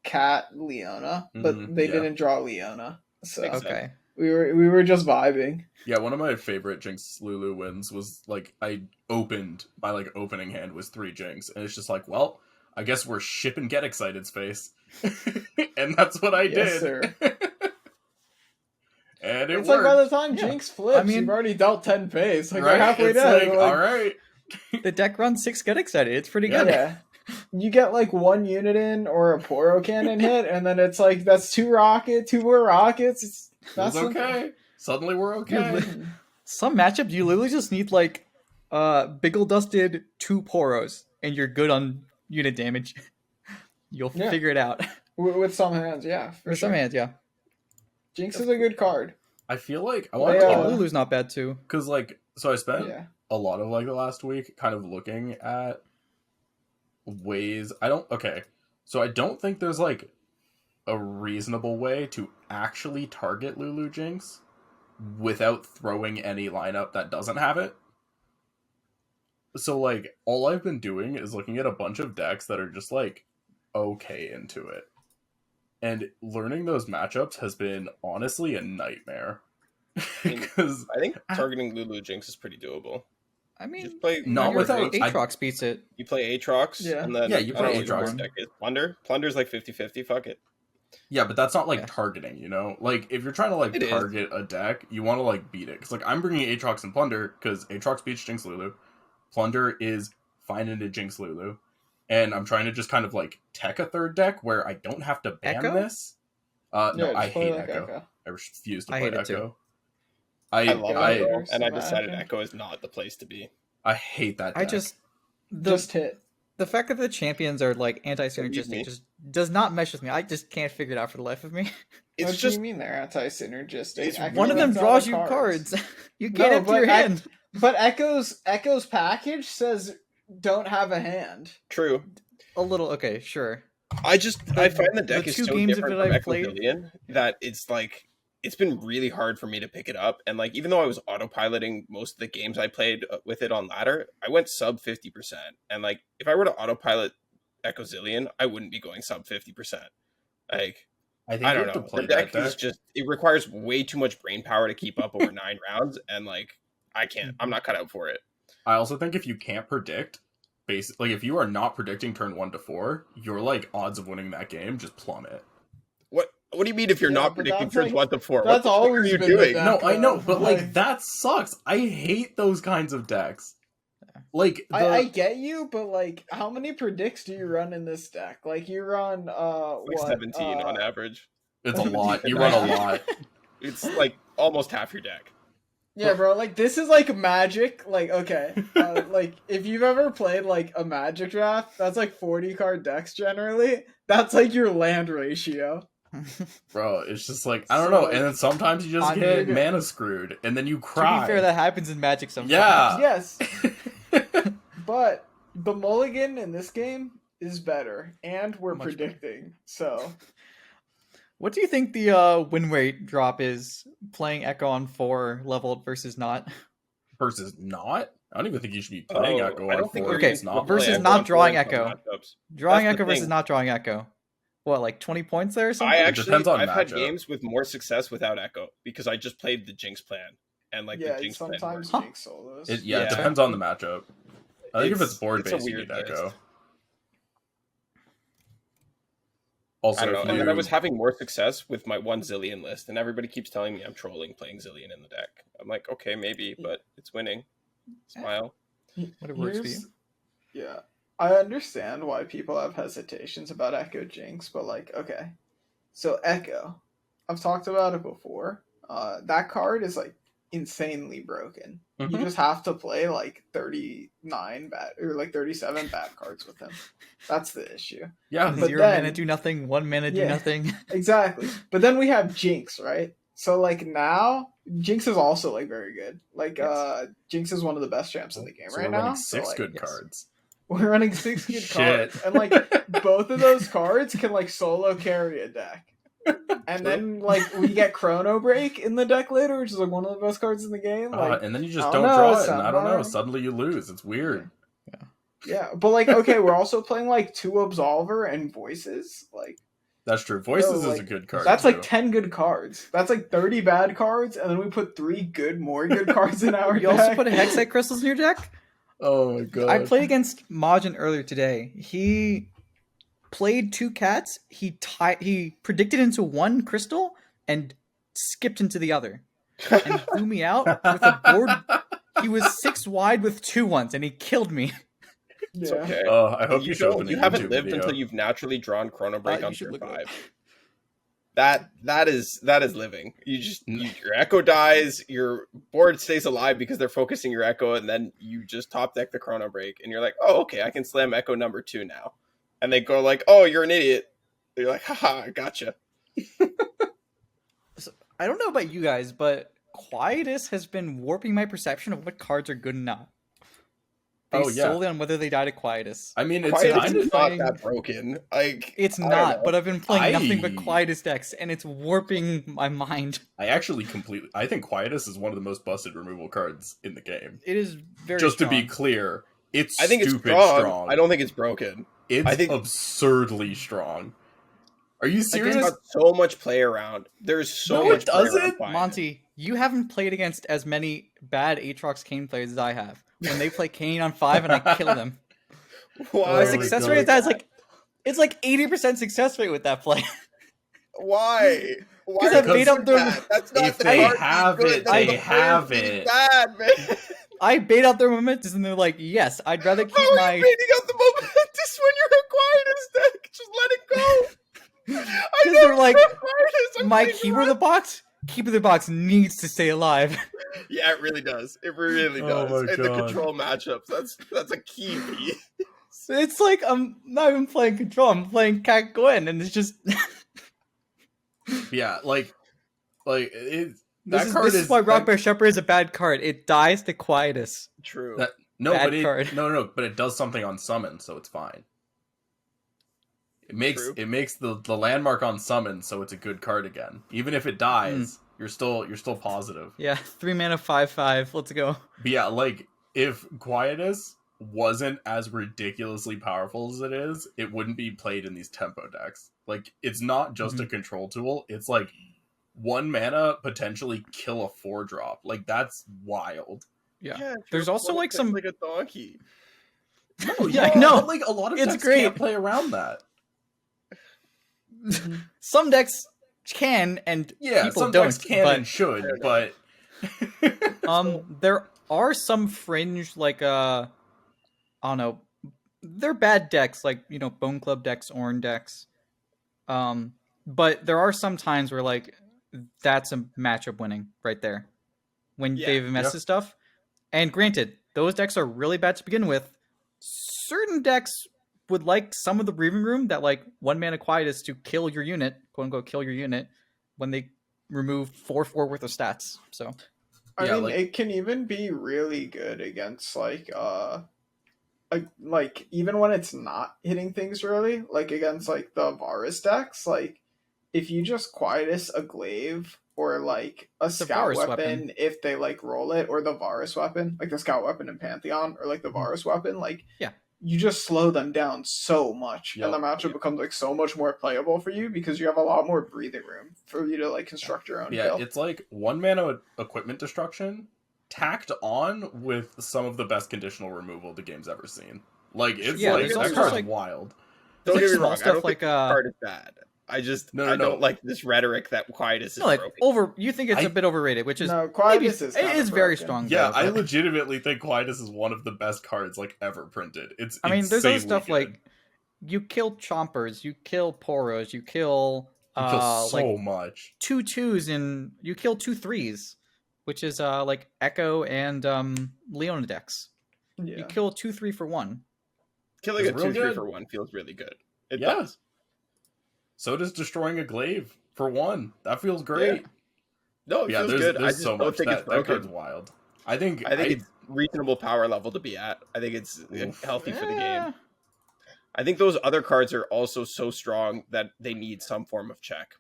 Cat Leona, but Mhm, they yeah. didn't draw Leona, so Makes sense. Okay. we were just vibing. Yeah, one of my favorite Jinx Lulu wins was like my opening hand was 3 Jinx, and it's just like, well, I guess we're shipping Get Excited space, and that's what I Yes, did. sir. And it It's worked. like by the time Yeah. Jinx flips, I mean- you've already dealt 10 pace. Like right? you're halfway It's down. like, you're like, all right, The deck runs 6 get excited. It's pretty yeah. good. you get like one Uniden or a Poro Cannon hit, and then it's like that's two more rockets. That's okay. Suddenly we're okay. Some matchup you literally just need like Biggle Dusted 2 Poros, and you're good on unit damage. You'll figure it out. With some hands, yeah. With some hands, yeah. Jinx is a good card. I feel like I want to Lulu's not bad too. Because like, so I spent a lot of like the last week kind of looking at ways. So I don't think there's like a reasonable way to actually target Lulu Jinx without throwing any lineup that doesn't have it. So like, all I've been doing is looking at a bunch of decks that are just like okay into it. And learning those matchups has been honestly a nightmare. Because I think targeting Lulu Jinx is pretty doable. I mean, just play not without Aatrox beats it. You play Aatrox, and then you play Aatrox. Deck is Plunder's like 50-50. Fuck it. Yeah, but that's not like targeting, you know. Like if you're trying to like target a deck, you want to like beat it. Because like I'm bringing Aatrox and Plunder because Aatrox beats Jinx Lulu. Plunder is fine into Jinx Lulu. And I'm trying to just kind of like tech a third deck where I don't have to ban this. No, I hate Echo. I refuse to play Echo. I love Echo, and I decided Echo is not the place to be. I hate that deck. Just hit. The fact that the champions are like anti-synergistic just does not mesh with me. I just can't figure it out for the life of me. What do you mean they're anti-synergistic? One of them draws you cards. You can't empty your hand. But Echo's package says don't have a hand. True. A little, okay, sure. I find the deck is so different from Ecozillion that it's like it's been really hard for me to pick it up. And like even though I was autopiloting most of the games I played with it on ladder, I went sub 50%. And like if I were to autopilot Ecozillion, I wouldn't be going sub 50%. Like I don't know. The deck is just it requires way too much brain power to keep up over 9 rounds, and like I'm not cut out for it. I also think if you can't predict, basically, if you are not predicting turn 1 to 4, your like odds of winning that game just plummet. What do you mean if you're not predicting turns 1 to 4? That's all you're doing. No, I know, but like that sucks. I hate those kinds of decks. Like I get you, but like how many predicts do you run in this deck? Like you run like 17 on average. It's a lot. You run a lot. It's like almost half your deck. Yeah, bro, like, this is, like, Magic, like, okay, like, if you've ever played, like, a Magic draft, that's, like, 40-card decks, generally, that's, like, your land ratio. Bro, it's just, like, I don't know, and then sometimes you just get mana screwed, and then you cry. To be fair, that happens in Magic sometimes. Yeah. Yes. But the mulligan in this game is better, and we're predicting, so... What do you think the win rate drop is playing Echo on 4 leveled versus not? Versus not? I don't even think you should be playing Echo on 4. Okay, versus not drawing Echo. Drawing Echo versus not drawing Echo. What, like 20 points there or something? I've had games with more success without Echo because I just played the Jinx plan. And like the Jinx plan sometimes Jinx solos. It depends on the matchup. I think if it's board-based, you need Echo. Also, I don't know. And then I was having more success with my 1 Zillion list, and everybody keeps telling me I'm trolling playing Zillion in the deck. I'm like, okay, maybe, but it's winning. Smile. What it works for you. Yeah. I understand why people have hesitations about Echo Jinx, but like, okay. So Echo, I've talked about it before. That card is like insanely broken. Mm-hmm. You just have to play like 39 bad or like 37 bad cards with him. That's the issue. Yeah, but 0 mana do nothing, 1 mana do nothing. Exactly. But then we have Jinx, right? So like now Jinx is also like very good. Like Jinx is one of the best champs in the game right now. We're running 6 good cards. We're running 6 good cards. And like both of those cards can like solo carry a deck. And then, like, we get Chrono Break in the deck later, which is, like, one of the best cards in the game. Like, and then you just don't draw it, and I don't know, suddenly you lose. It's weird. Yeah, but, like, okay, we're also playing, like, 2 Absolver and Voices. Like, that's true. Voices is a good card, that's, like, 10 good cards. That's, like, 30 bad cards, and then we put 3 more good cards in our deck. You also put Hexite Crystals in your deck? Oh, my God. I played against Majin earlier today. He played 2 cats, he predicted into 1 crystal and skipped into the other and blew me out with a board. He was 6 wide with 2 ones and he killed me. It's Yeah. okay. I hope you show up in the You haven't YouTube lived video. until you've naturally drawn Chrono Break You on should turn look it up. 5. That is living. Your Echo dies, your board stays alive because they're focusing your Echo, and then you just top deck the Chrono Break, and you're like, oh, okay, I can slam Echo number 2 now. And they go like, oh, you're an idiot. And you're like, haha, gotcha. So, I don't know about you guys, but Quietus has been warping my perception of what cards are good and not. Based solely on whether they die to Quietus. I mean, it's Quietus kind is of not that broken. Like, It's I don't not, know. but I've been playing nothing but I- Quietus decks, and it's warping my mind. I think Quietus is one of the most busted removal cards in the game. It is very Just strong. to be clear, it's I think it's stupid strong. I don't think it's broken. It's I think- absurdly strong. Are you serious? There's got so much play around. There's so No, it much play around doesn't. Quietus. Monty, you haven't played against as many bad Aatrox Kane players as I have. When they play Kane on 5 and I kill them. Why? My my success God. rate at that is it's like 80% success rate with that play. Why? Why? I've would made you up do their- that? That's not If the they card have being it, good. That's they the have players being it. Bad, man. I bait out their momentous and they're like, yes, I'd rather keep How are my... you baiting out the momentous when you're a Quietus deck? Just let it go. I Because they're know like, you're a Quietus. I'm my playing keeper of the box? Keeper of the box needs to stay alive. Yeah, it really does. It really Oh does. my And the God. control matchups, that's a key piece. It's like I'm not even playing control, I'm playing Cat Gwen, and it's just... Yeah, like that This is why Rock Bear Shepherd is a bad card. It dies to Quietus. True. That, no, Bad but it, card. no, but it does something on summon, so it's fine. It makes True. the landmark on summon, so it's a good card again. Even if it dies, you're still positive. Yeah, 3 mana, 5/5. Let's go. But yeah, like if Quietus wasn't as ridiculously powerful as it is, it wouldn't be played in these tempo decks. Like it's not just a control tool; it's like 1 mana potentially kill a 4-drop. Like that's wild. Yeah. There's also like some... like a donkey. No, Yeah, I know. but, like a lot of It's decks great. can't play around that. Some decks can, and Yeah, people some don't. decks can but, and should, but there are some fringe, like, I don't know, they're bad decks, like, you know, Bone Club decks, Ornn decks. But there are some times where, like, that's a matchup winning right there. When they've invested stuff. And granted, those decks are really bad to begin with. Certain decks would like some of the breathing room that, like, 1 mana Quietus to kill your unit, quote unquote, kill your unit, when they remove 4/4 worth of stats. So, I Yeah, mean, like- it can even be really good against like even when it's not hitting things really, like against like the Varus decks, like if you just Quietus a glaive or like a scout Varus weapon, weapon. if they like roll it, or the Varus weapon, like the scout weapon in Pantheon, or like the Varus weapon, like Yeah. you just slow them down so much, Yep. and the matchup becomes like so much more playable for you because you have a lot more breathing room for you to like construct your own yeah, kill. it's like 1 mana equipment destruction tacked on with some of the best conditional removal the game's ever seen. Like it's Yeah, like there's that also card's like- wild. Don't like get me small wrong. I stuff don't like, think the card is bad. I No. don't like this rhetoric that Quietus is no, like, broken. you think it's I- a bit overrated, which is No, maybe, Quietus is it kinda is very broken. strong. Yeah, though, I but- legitimately think Quietus is one of the best cards like ever printed. It's I mean, there's other insanely stuff good. like you kill Chompers, you kill Poros, you kill you kill so like much. 2 2s and you kill 2 3s, which is like Echo and Leona decks. Yeah. You kill 2 3 for 1. Killing It's a real 2/3 good. for 1 feels really good. It Yeah. does. So does destroying a glaive for 1. That feels great. No, it Yeah, feels there's, good. I there's just so don't much think it's that card's broken. wild. I think it's reasonable power level to be at. I think it's healthy for the Yeah. game. I think those other cards are also so strong that they need some form of check.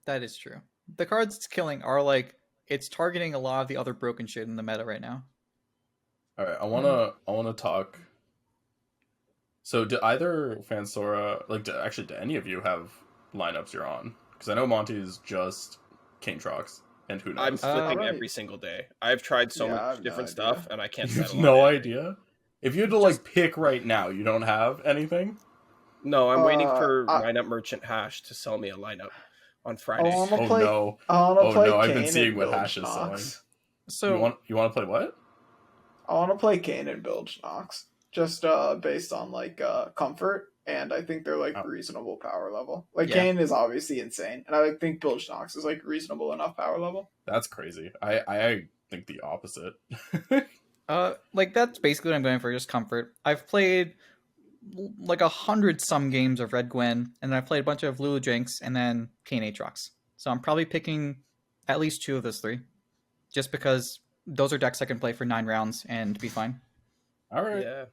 That is true. The cards it's killing are like it's targeting a lot of the other broken shit in the meta right now. All right, I wanna talk. So, do either Phansora, like, do any of you have lineups you're on? Because I know Monty's just Kanetrox, and who knows? I'm flipping Right. every single day. I've tried so Yeah, I much have no different idea. stuff, and I can't You have settle no on it. idea. If you had to like pick right now, you don't have anything. No, I'm waiting for I- lineup merchant Hash to sell me a lineup on I Friday. want to Oh play. no! I want to Oh, play. no, I've been Kane seeing and what Bilge Hash is Nox. selling. So You want to play what? I want to play Kane and Bilge Nox. just based on like comfort, and I think they're like reasonable power level. Like Yeah. Kayn is obviously insane, and I like think Bilgeonox is like reasonable enough power level. That's crazy. I think the opposite. Like that's basically what I'm going for, just comfort. I've played like 100 some games of Red Gwen, and then I've played a bunch of Lulu Jinx, and then Kayn Aatrox. So I'm probably picking at least 2 of those 3, just because those are decks I can play for 9 rounds and be fine. All right. Yeah.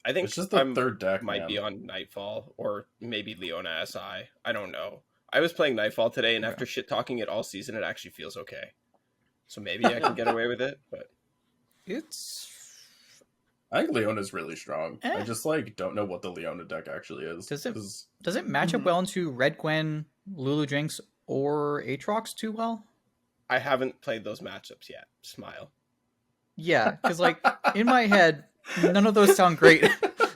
I think It's just the third deck might man. be on Nightfall or maybe Leona SI. I don't know. I was playing Nightfall today, and after shit talking it all season, it actually feels okay. So maybe I can get away with it, but I think Leona's really strong. I just like don't know what the Leona deck actually is. Does it match up well into Red Gwen, Lulu Jinx, or Aatrox too well? I haven't played those matchups yet. Smile. Yeah, because like in my head, none of those sound great.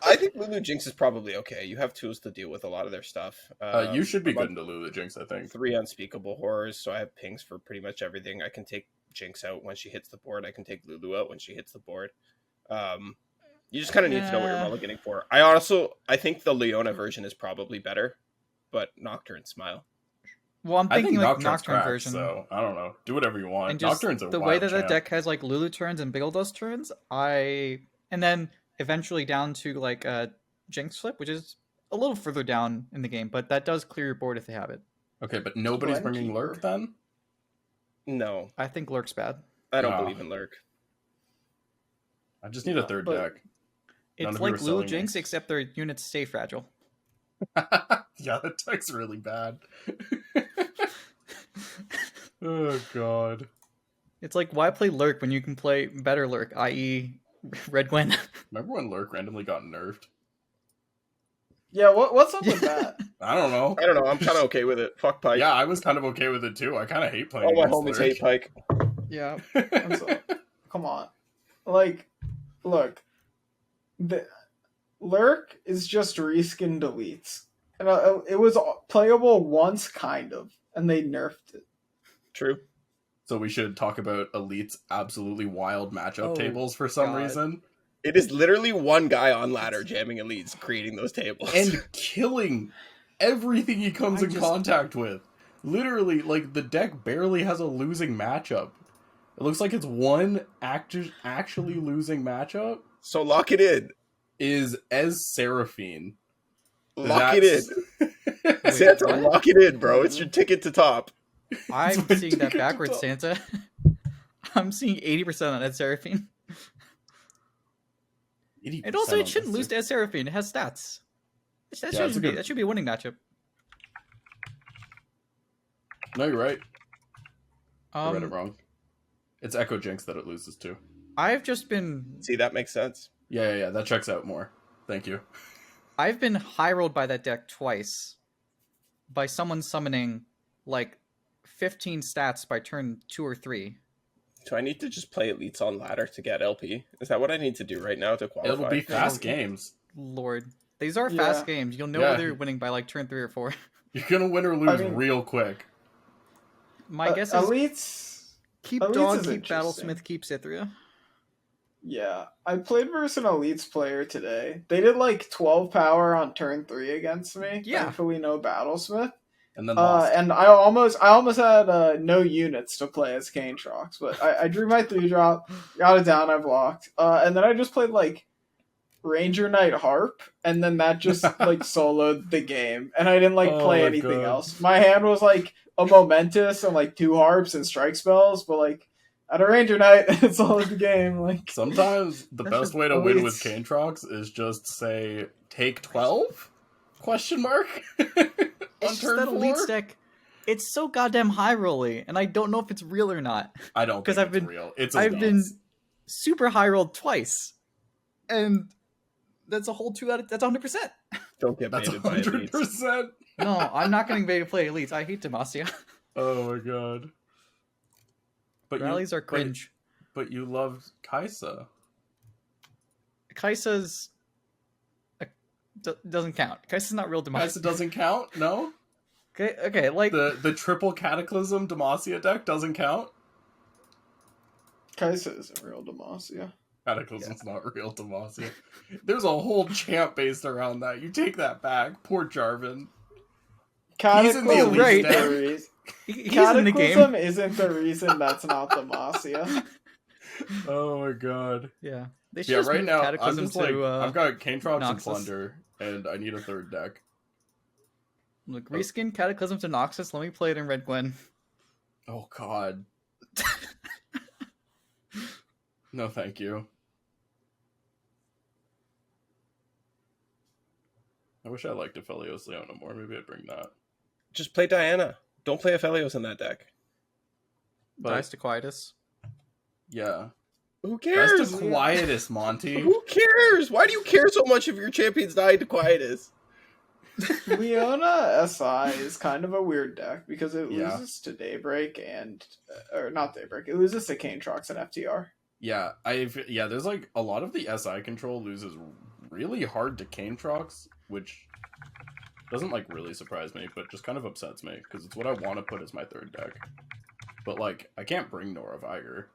I think Lulu Jinx is probably okay. You have tools to deal with a lot of their stuff. You should be good into Lulu Jinx, I think. 3 unspeakable horrors, so I have pings for pretty much everything. I can take Jinx out when she hits the board. I can take Lulu out when she hits the board. You just kind of need to know what you're mulliganing for. I think the Leona version is probably better, but Nocturne Smile. Well, I'm thinking like Nocturne cracked, version. So I don't know. Do whatever you want. And just Nocturne's a the wild way that champ. the deck has like Lulu turns and Biggledust turns, and then eventually down to like Jinx flip, which is a little further down in the game, but that does clear your board if they have it. Okay, but nobody's bringing Lurk then? No. I think Lurk's bad. I don't believe in Lurk. I just need a third deck. It's like Lulu Jinx, except their units stay fragile. Yeah, that deck's really bad. Oh, God. It's like, why play Lurk when you can play better Lurk, i.e. Red Gwen? Remember when Lurk randomly got nerfed? Yeah, what's up with that? I don't know. I'm kind of okay with it. Fuck Pike. Yeah, I was kind of okay with it, too. I kind of hate playing All my homies hate Pike. Yeah. Come on. Like, look. The Lurk is just reskin deletes. And it was playable once, kind of, and they nerfed it. True. So we should talk about Elite's absolutely wild matchup tables for some reason. It is literally one guy on ladder jamming Elites, creating those tables. And killing everything he comes in contact with. Literally, like, the deck barely has a losing matchup. It looks like it's one actually losing matchup. So lock it in. Is Ez Seraphine. Lock it in. Santa, lock it in, bro. It's your ticket to top. I'm seeing that backwards, Santa. I'm seeing 80% on Ed Seraphine. And also, it shouldn't lose to Ed Seraphine. It has stats. That should be a winning matchup. No, you're right. I read it wrong. It's Echo Jinx that it loses to. I've just been... See, that makes sense. Yeah. That checks out more. Thank you. I've been high-rolled by that deck twice. By someone summoning, like, 15 stats by turn 2 or 3. Do I need to just play Elites on ladder to get LP? Is that what I need to do right now to qualify? It'll be fast games. Lord. These are fast games. You'll know whether you're winning by, like, turn 3 or 4. You're gonna win or lose real quick. My guess is... Elites... Keep Dog, keep Battlesmith, keep Cythria. Yeah, I played versus an Elites player today. They did like 12 power on turn 3 against me. Yeah. Thankfully, no Battlesmith. And then lost. And I almost had no units to play as Aatrox, but I drew my 3-drop, got it down, I blocked. And then I just played like Ranger Knight Harp, and then that just like soloed the game. And I didn't like play anything else. My hand was like a Momentous and like 2 Harps and Strike Spells, but like at a Ranger Knight, it's all in the game. Like sometimes the best way to win with Aatrox is just say take 12? Question mark. It's just that Elite deck. It's so goddamn high rolly, and I don't know if it's real or not. I don't think it's real. I've been super high rolled twice, and that's a whole 2 out of that's 100%. Don't get baited by Elites. 100%. No, I'm not getting baited to play Elites. I hate Demacia. Oh my god. But rallies are cringe. But you loved Kaisa. Kaisa's doesn't count. Kaisa's not real Demacia. Kaisa doesn't count? No? Okay, like... The triple Cataclysm Demacia deck doesn't count? Kaisa isn't real Demacia. Cataclysm's not real, Demacia. There's a whole champ based around that. You take that back. Poor Jarvan. He's in the Cataclysm elite isn't deck. the reason. He's in the Cataclysm game. isn't the reason that's not Demacia. Oh my god. Yeah. They should Yeah, just right move now, I'm Cataclysm just like, to, I've got Kanetrox and Noxus. Plunder, and I need a third deck. Look, reskin Cataclysm to Noxus. Let me play it in Red Gwen. Oh god. No, thank you. I wish I liked Aphelios Leona more. Maybe I'd bring that. Just play Diana. Don't play Aphelios in that deck. But- Dies to Quietus. Yeah. Who That's cares? the Quietus, Monty. Who cares? Why do you care so much if your champions died to Quietus? Leona SI is kind of a weird deck because it Yeah. loses to Daybreak and or not Daybreak. It loses to Kanetrox and FTR. Yeah, there's like a lot of the SI control loses really hard to Kanetrox, which doesn't like really surprise me, but just kind of upsets me because it's what I want to put as my third deck. But like, I can't bring Nora Viger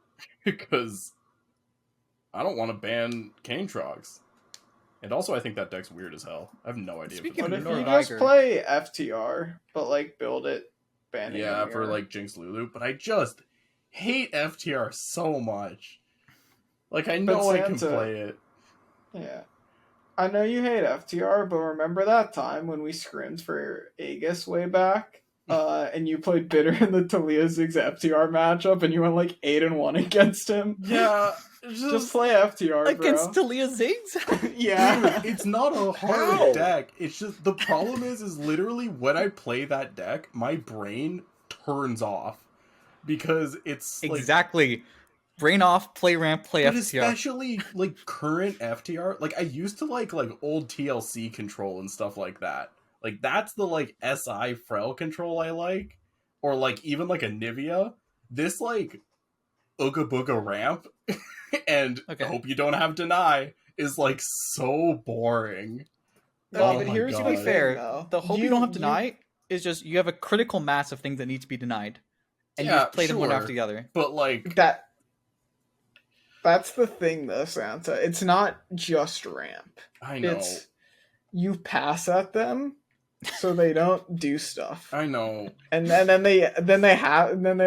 because I don't want to ban Kanetrox. And also, I think that deck's weird as hell. I have no idea. Speaking But of if Nora you just Viger. play FTR, but like build it, banning Yeah, the for mirror. like Jinx Lulu, but I just hate FTR so much. Like, I know But I can Santa- play it. Yeah. I know you hate FTR, but remember that time when we scrimmed for Aegis way back? And you played Bitter in the Talia Ziggs FTR matchup and you went like 8-1 against him? Yeah, Just play FTR, Against bro. Talia Ziggs? Yeah. Dude, it's not a hard How? deck. It's just the problem is literally when I play that deck, my brain turns off because it's like, Exactly. Brain off, play ramp, play but FTR. especially like current FTR. Like I used to like old TLC control and stuff like that. Like that's the like SI Frel control I like, or like even like a Nivea. This like Ooga Booga ramp and Okay. hope you don't have deny is like so boring. No, Oh but my here's God. the To be thing, fair, though. the hope you don't have deny is just you have a critical mass of things that need to be denied. And you Yeah, just play them one sure. after the other. But like That's the thing, though, Santa. It's not just ramp. I know. It's you pass at them so they don't do stuff. I know. And then they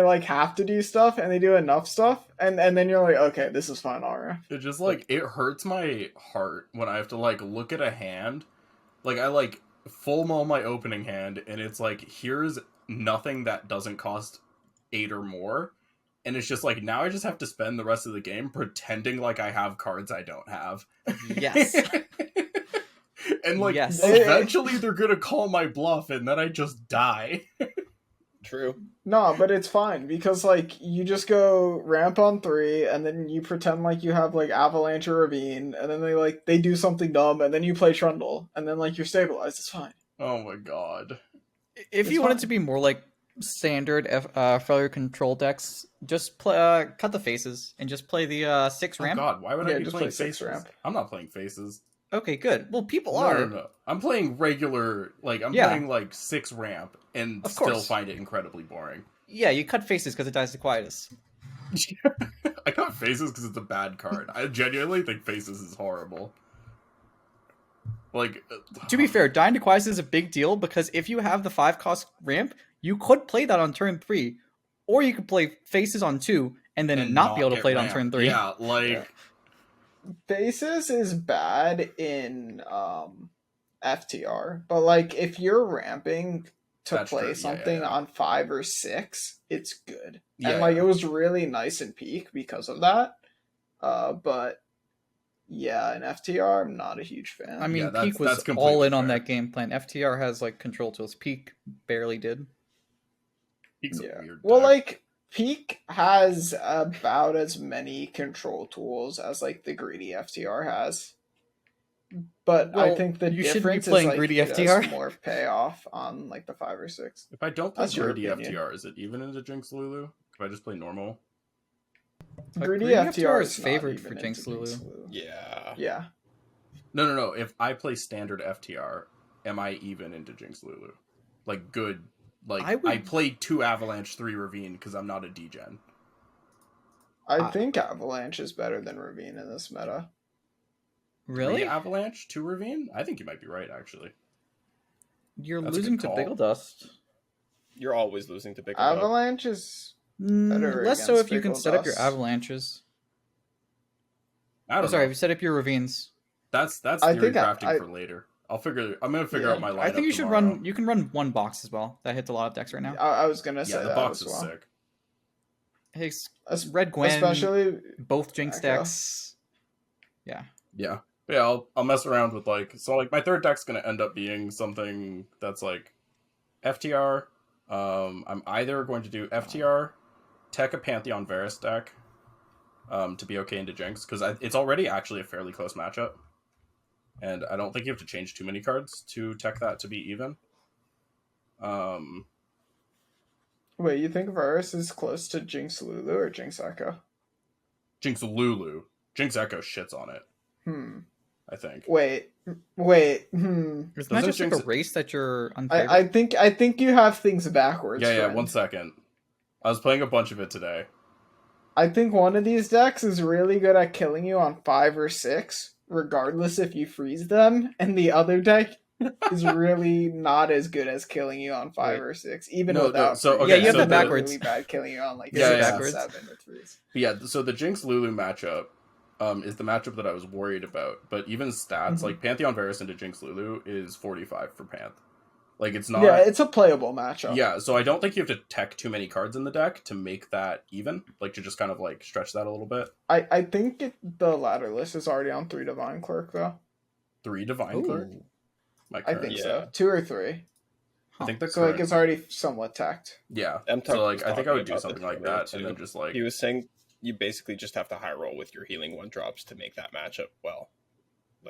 like have to do stuff and they do enough stuff and then you're like, okay, this is fine, alright. It just like it hurts my heart when I have to like look at a hand. Like I like full mull my opening hand and it's like here's nothing that doesn't cost 8 or more. And it's just like now I just have to spend the rest of the game pretending like I have cards I don't have. Yes. And like Yes. eventually they're gonna call my bluff and then I just die. True. No, but it's fine because like you just go ramp on 3 and then you pretend like you have like Avalanche or Ravine and then they do something dumb and then you play Trundle and then like you're stabilized. It's fine. Oh my god. If It's you want it fine. to be more like standard failure control decks, just play, cut the faces and just play the 6 Oh ramp. god, why would Yeah, I be just playing play 6 faces? ramp. I'm not playing faces. Okay, good. Well, people No, are. no. I'm playing regular, like, I'm Yeah. playing, like, 6 ramp, and Of still course. find it incredibly boring. Yeah, you cut faces because it dies to Quietus. I got Faces because it's a bad card. I genuinely think Faces is horrible. Like... To be fair, dying to Quietus is a big deal because if you have the 5-cost ramp, you could play that on turn 3. Or you could play faces on 2 and then and not be able to get play it on ramped. turn 3. Yeah, like... Yeah. Basis is bad in FTR, but like if you're ramping to That's play true. Yeah, something yeah. on 5 or 6, it's good. Yeah, And like yeah. it was really nice in peak because of that. But yeah, in FTR, I'm not a huge fan. I mean, Yeah, that's- Peak was that's completely all in on fair. that game plan. FTR has like control tools. Peak barely did. He's a yeah. weird Well, deck. like Peak has about as many control tools as like the greedy FTR has. But I Well, think the you shouldn't be difference playing is like greedy it has FTR. more payoff on like the 5 or 6. If I don't play That's your Greedy opinion. FTR, is it even into Jinx Lulu? If I just play normal? Greedy Greedy FTR is is not favored even for into Jinx Lulu. Yeah. Yeah. No. If I play standard FTR, am I even into Jinx Lulu? Like, good. Like, I would- I played 2 Avalanche, 3 Ravine, because I'm not a degen. I think Avalanche is better than Ravine in this meta. Really? Avalanche to Ravine? I think you might be right, actually. You're That's a losing good to call. Biggle Dust. You're always losing to Biggle Dust. Avalanche is better Less so against if you can Biggle set up your Dust. avalanches. I don't Oh, sorry, know. if you set up your ravines. That's I theory think crafting for later. I'm gonna figure Yeah. out my lineup I think you should tomorrow. run. You can run one box as well. That hits a lot of decks right now. I was gonna say Yeah, the that box as is well. sick. Hey, Es- Red Gwen, Especially both Jinx Aggro. decks. Yeah. Yeah. But yeah, I'll mess around with my third deck's gonna end up being something that's like FTR. I'm either going to do FTR, tech a Pantheon Varus deck, to be okay into Jinx, because it's already actually a fairly close matchup. And I don't think you have to change too many cards to tech that to be even. Wait, you think Varus is close to Jinx Lulu or Jinx Echo? Jinx Lulu. Jinx Echo shits on it, Hmm. I think. Wait. Isn't that Doesn't just like Jinx- a race that you're unfavored? I think you have things backwards. Yeah, friend. 1 second. I was playing a bunch of it today. I think one of these decks is really good at killing you on 5 or 6, regardless if you freeze them, and the other deck is really not as good as killing you on 5 Wait. or 6, even No, without. so, freeze. okay, Yeah, you have so that the- backwards. Really bad killing you on like Yeah, 6 yeah. and 7 with freeze. Yeah, so the Jinx Lulu matchup is the matchup that I was worried about. But even stats, Mhm. like Pantheon Varus into Jinx Lulu is 45 for Panth. Like, it's not... Yeah, it's a playable matchup. Yeah, so I don't think you have to tech too many cards in the deck to make that even. Like, to just kind of, like, stretch that a little bit. I think the ladder list is already on 3 Divine Clerk, though. 3 Divine Clerk? Ooh. My I current- think Yeah. so. 2 or 3. I think the So, like, current... it's already somewhat teched. Yeah, M-Tuck so, like, was I think I would talking do about something this like earlier, that, and too. then just, like... He was saying you basically just have to high roll with your healing 1-drops to make that matchup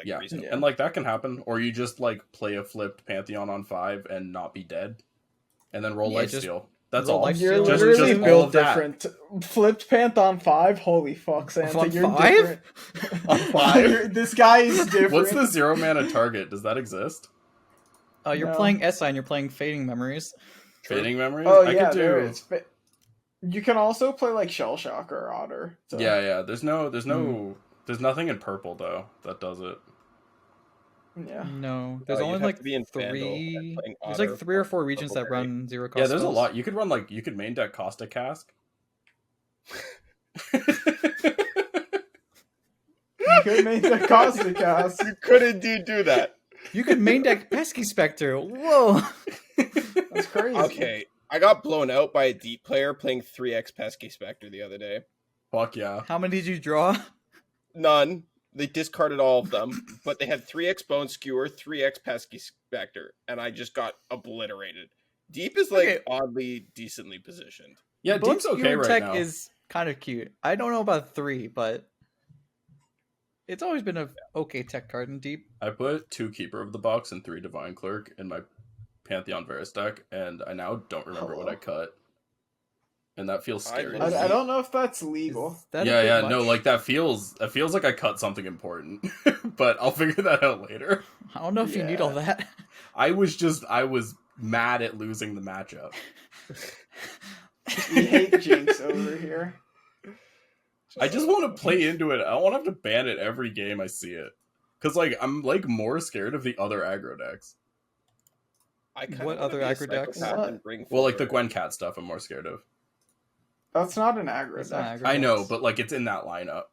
Yeah, reasonable. and like that can happen, or you just like play a flipped Pantheon on 5 and not be dead, and then roll Yeah, just Lifesteal. That's roll all. Lifesteal. You're Just- literally just all built of that. different. Flipped Panth on 5? Holy fuck, Santa. On You're 5? different. On 5? This guy is different. What's the 0 mana target? Does that exist? You're No. playing SI and you're playing Fading Memories. Fading Memories? Oh, I yeah, could do. there is. You can also play, like, Shell Shock or Otter. So. Yeah. There's nothing in purple though that does it. Yeah. No, there's you'd only have like to be in Vandal and 3. playing There's Otter like 3 or for 4 regions that purple berry. run 0 cost. Yeah, there's a spells. lot. You could main deck Caustic Cask. You could make the Caustic Cast. You couldn't do that. You could main deck Pesky Spectre. Whoa. That's crazy. Okay, I got blown out by a deep player playing 3x Pesky Spectre the other day. Fuck yeah. How many did you draw? None. They discarded all of them, but they had 3x Bone Skewer, 3x Pesky Spectre, and I just got obliterated. Deep is like Okay. oddly decently positioned. Yeah, Bone Deep's okay Skewer right tech now. is kind of cute. I don't know about 3, but it's always been a okay tech card in Deep. I put 2 Keeper of the Box and 3 Divine Clerk in my Pantheon Varus deck, and I now don't remember what I cut. And that feels scary. to me. I don't know if that's legal. Is that a Yeah, bit yeah, much? no, like that feels like I cut something important, but I'll figure that out later. I don't know if you need all that. I was mad at losing the matchup. We hate Jinx over here. I just want to play into it. I don't want to have to ban it every game I see it. Cause like I'm like more scared of the other aggro decks. I kinda What wanna other be a aggro decks? psychopath and bring Well, like the forward- Gwen Cat stuff I'm more scared of. That's not an aggro It's deck. not aggro I know, decks. but like it's in that lineup.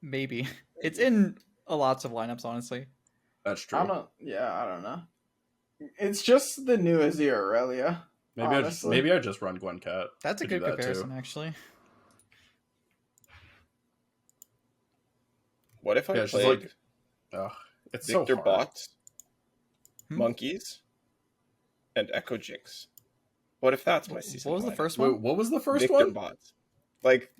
Maybe. It's in lots of lineups, honestly. That's true. I don't know. It's just the new Azir Aurelia. honestly. Maybe I just run Gwen Cat. That's a to do good that, too. comparison, actually. What if I Yeah, she's played like, ugh, it's Victor so hard. Bots, Hmm? Monkeys, and Echo Jinx? What if that's my season? What was the lineup? first Wait, one? what was the first Victor one? Bots, like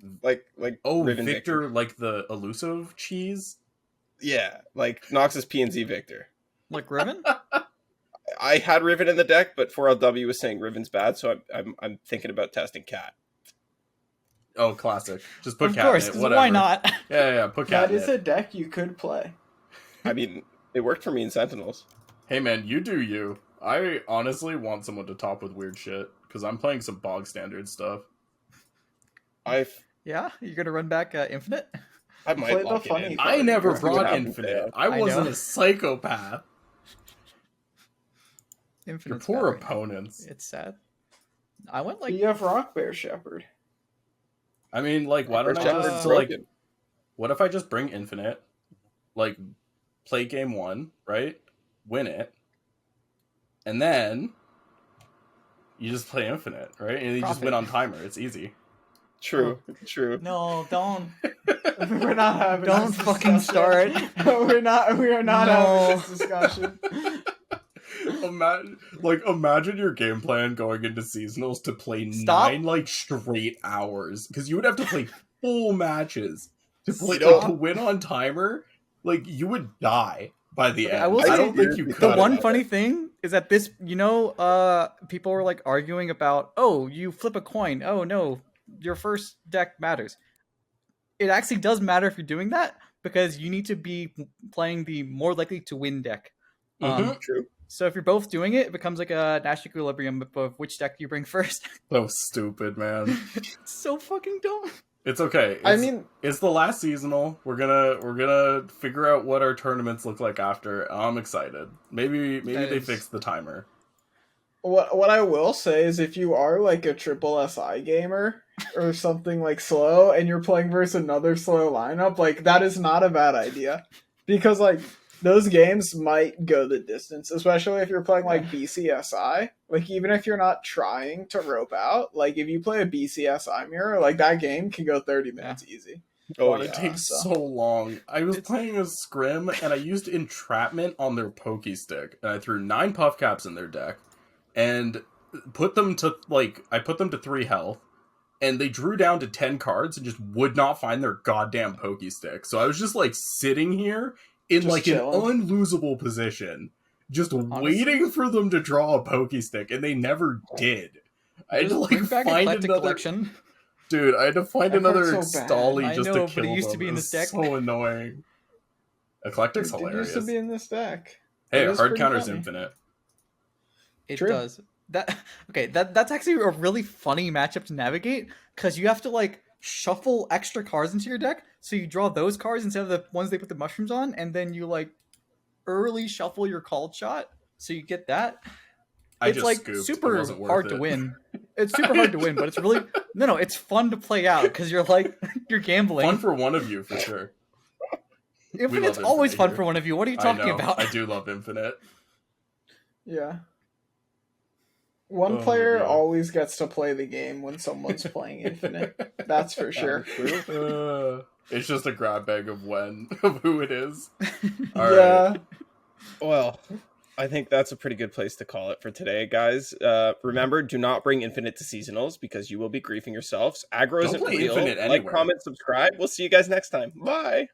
Oh, Riven Victor, like the elusive cheese. Yeah, like Noxus PNZ Victor. Like Riven? I had Riven in the deck, but 4LW was saying Riven's bad, so I'm thinking about testing Cat. Oh, classic. Just put Of Cat course, in it. 'cause Whatever. why not? Yeah, put Cat That in is it. a deck you could play. I mean, it worked for me in Sentinels. Hey man, you do you. I honestly want someone to top with weird shit because I'm playing some bog standard stuff. Yeah, you're gonna run back Infinite. I might Play the lock it funny in. card. I never Let's see what brought happens Infinite. there. I I wasn't know. a psychopath. Your Infinite's poor better. opponents. It's sad. I went like You have Rock Bear Shepherd. I mean, like, why don't I Shepherd's just broken. what if I just bring Infinite, like, play game 1, right? Win it, and then you just play Infinite, right? And you just Profit. win on timer. It's easy. True. no, don't. We're not having. Don't this fucking discussion. start. We are not No. having this discussion. Imagine your game plan going into seasonals to play Stop. 9 like straight hours, because you would have to play full matches to play Stop. to win on timer. Like, you would die by the Okay, end. I will I say don't think you the could. The one about funny thing is that this, people were like arguing about, oh, you flip a coin. Oh no, your first deck matters. It actually does matter if you're doing that because you need to be playing the more likely to win deck. Mhm. True. So if you're both doing it, it becomes like a Nash equilibrium of which deck you bring first. So stupid, man. It's so fucking dumb. It's okay. I mean, It's the last seasonal. We're gonna figure out what our tournaments look like after. I'm excited. Maybe That they is- fix the timer. what I will say is if you are like a triple SI gamer or something like slow and you're playing versus another slow lineup, like that is not a bad idea. Because like those games might go the distance, especially if you're playing like BCSI. Like even if you're not trying to rope out, like if you play a BCSI mirror, like that game can go 30 minutes easy. Oh, God, yeah. it takes so- so long. I was It's- playing a scrim and I used entrapment on their pokey stick, and I threw 9 puff caps in their deck and put them to 3 health, and they drew down to 10 cards and just would not find their goddamn pokey stick. So I was just like sitting here in Just like chilling. an unlosable position, just Honestly. waiting for them to draw a pokey stick, and they never did. I had to Just like bring back find Eclectic another Collection. dude. I had to find I've heard another so bad. Stolly I just know, to but it kill used to them. be in It this was deck. so annoying. Eclectic's It hilarious. used to be in this deck. Hey, It is hard pretty counter's funny. infinite. It True. does. That's actually a really funny matchup to navigate because you have to like shuffle extra cards into your deck, so you draw those cards instead of the ones they put the mushrooms on, and then you like early shuffle your called shot, so you get that. I It's just like scooped. It super wasn't worth hard to it. win. It's super hard to win, but it's really no. It's fun to play out because you're like you're gambling. Fun for one of you for sure. Infinite's love always Infinite fun here. for one of you. What are you I talking know. about? I do love infinite. Yeah. One Oh my player God. always gets to play the game when someone's playing Infinite. That's for sure. It's just a grab bag of who it is. All Yeah. right. Well, I think that's a pretty good place to call it for today, guys. Remember, do not bring Infinite to seasonals because you will be griefing yourselves. Aggro Don't isn't play real. Infinite Like, anywhere. comment, subscribe. We'll see you guys next time. Bye.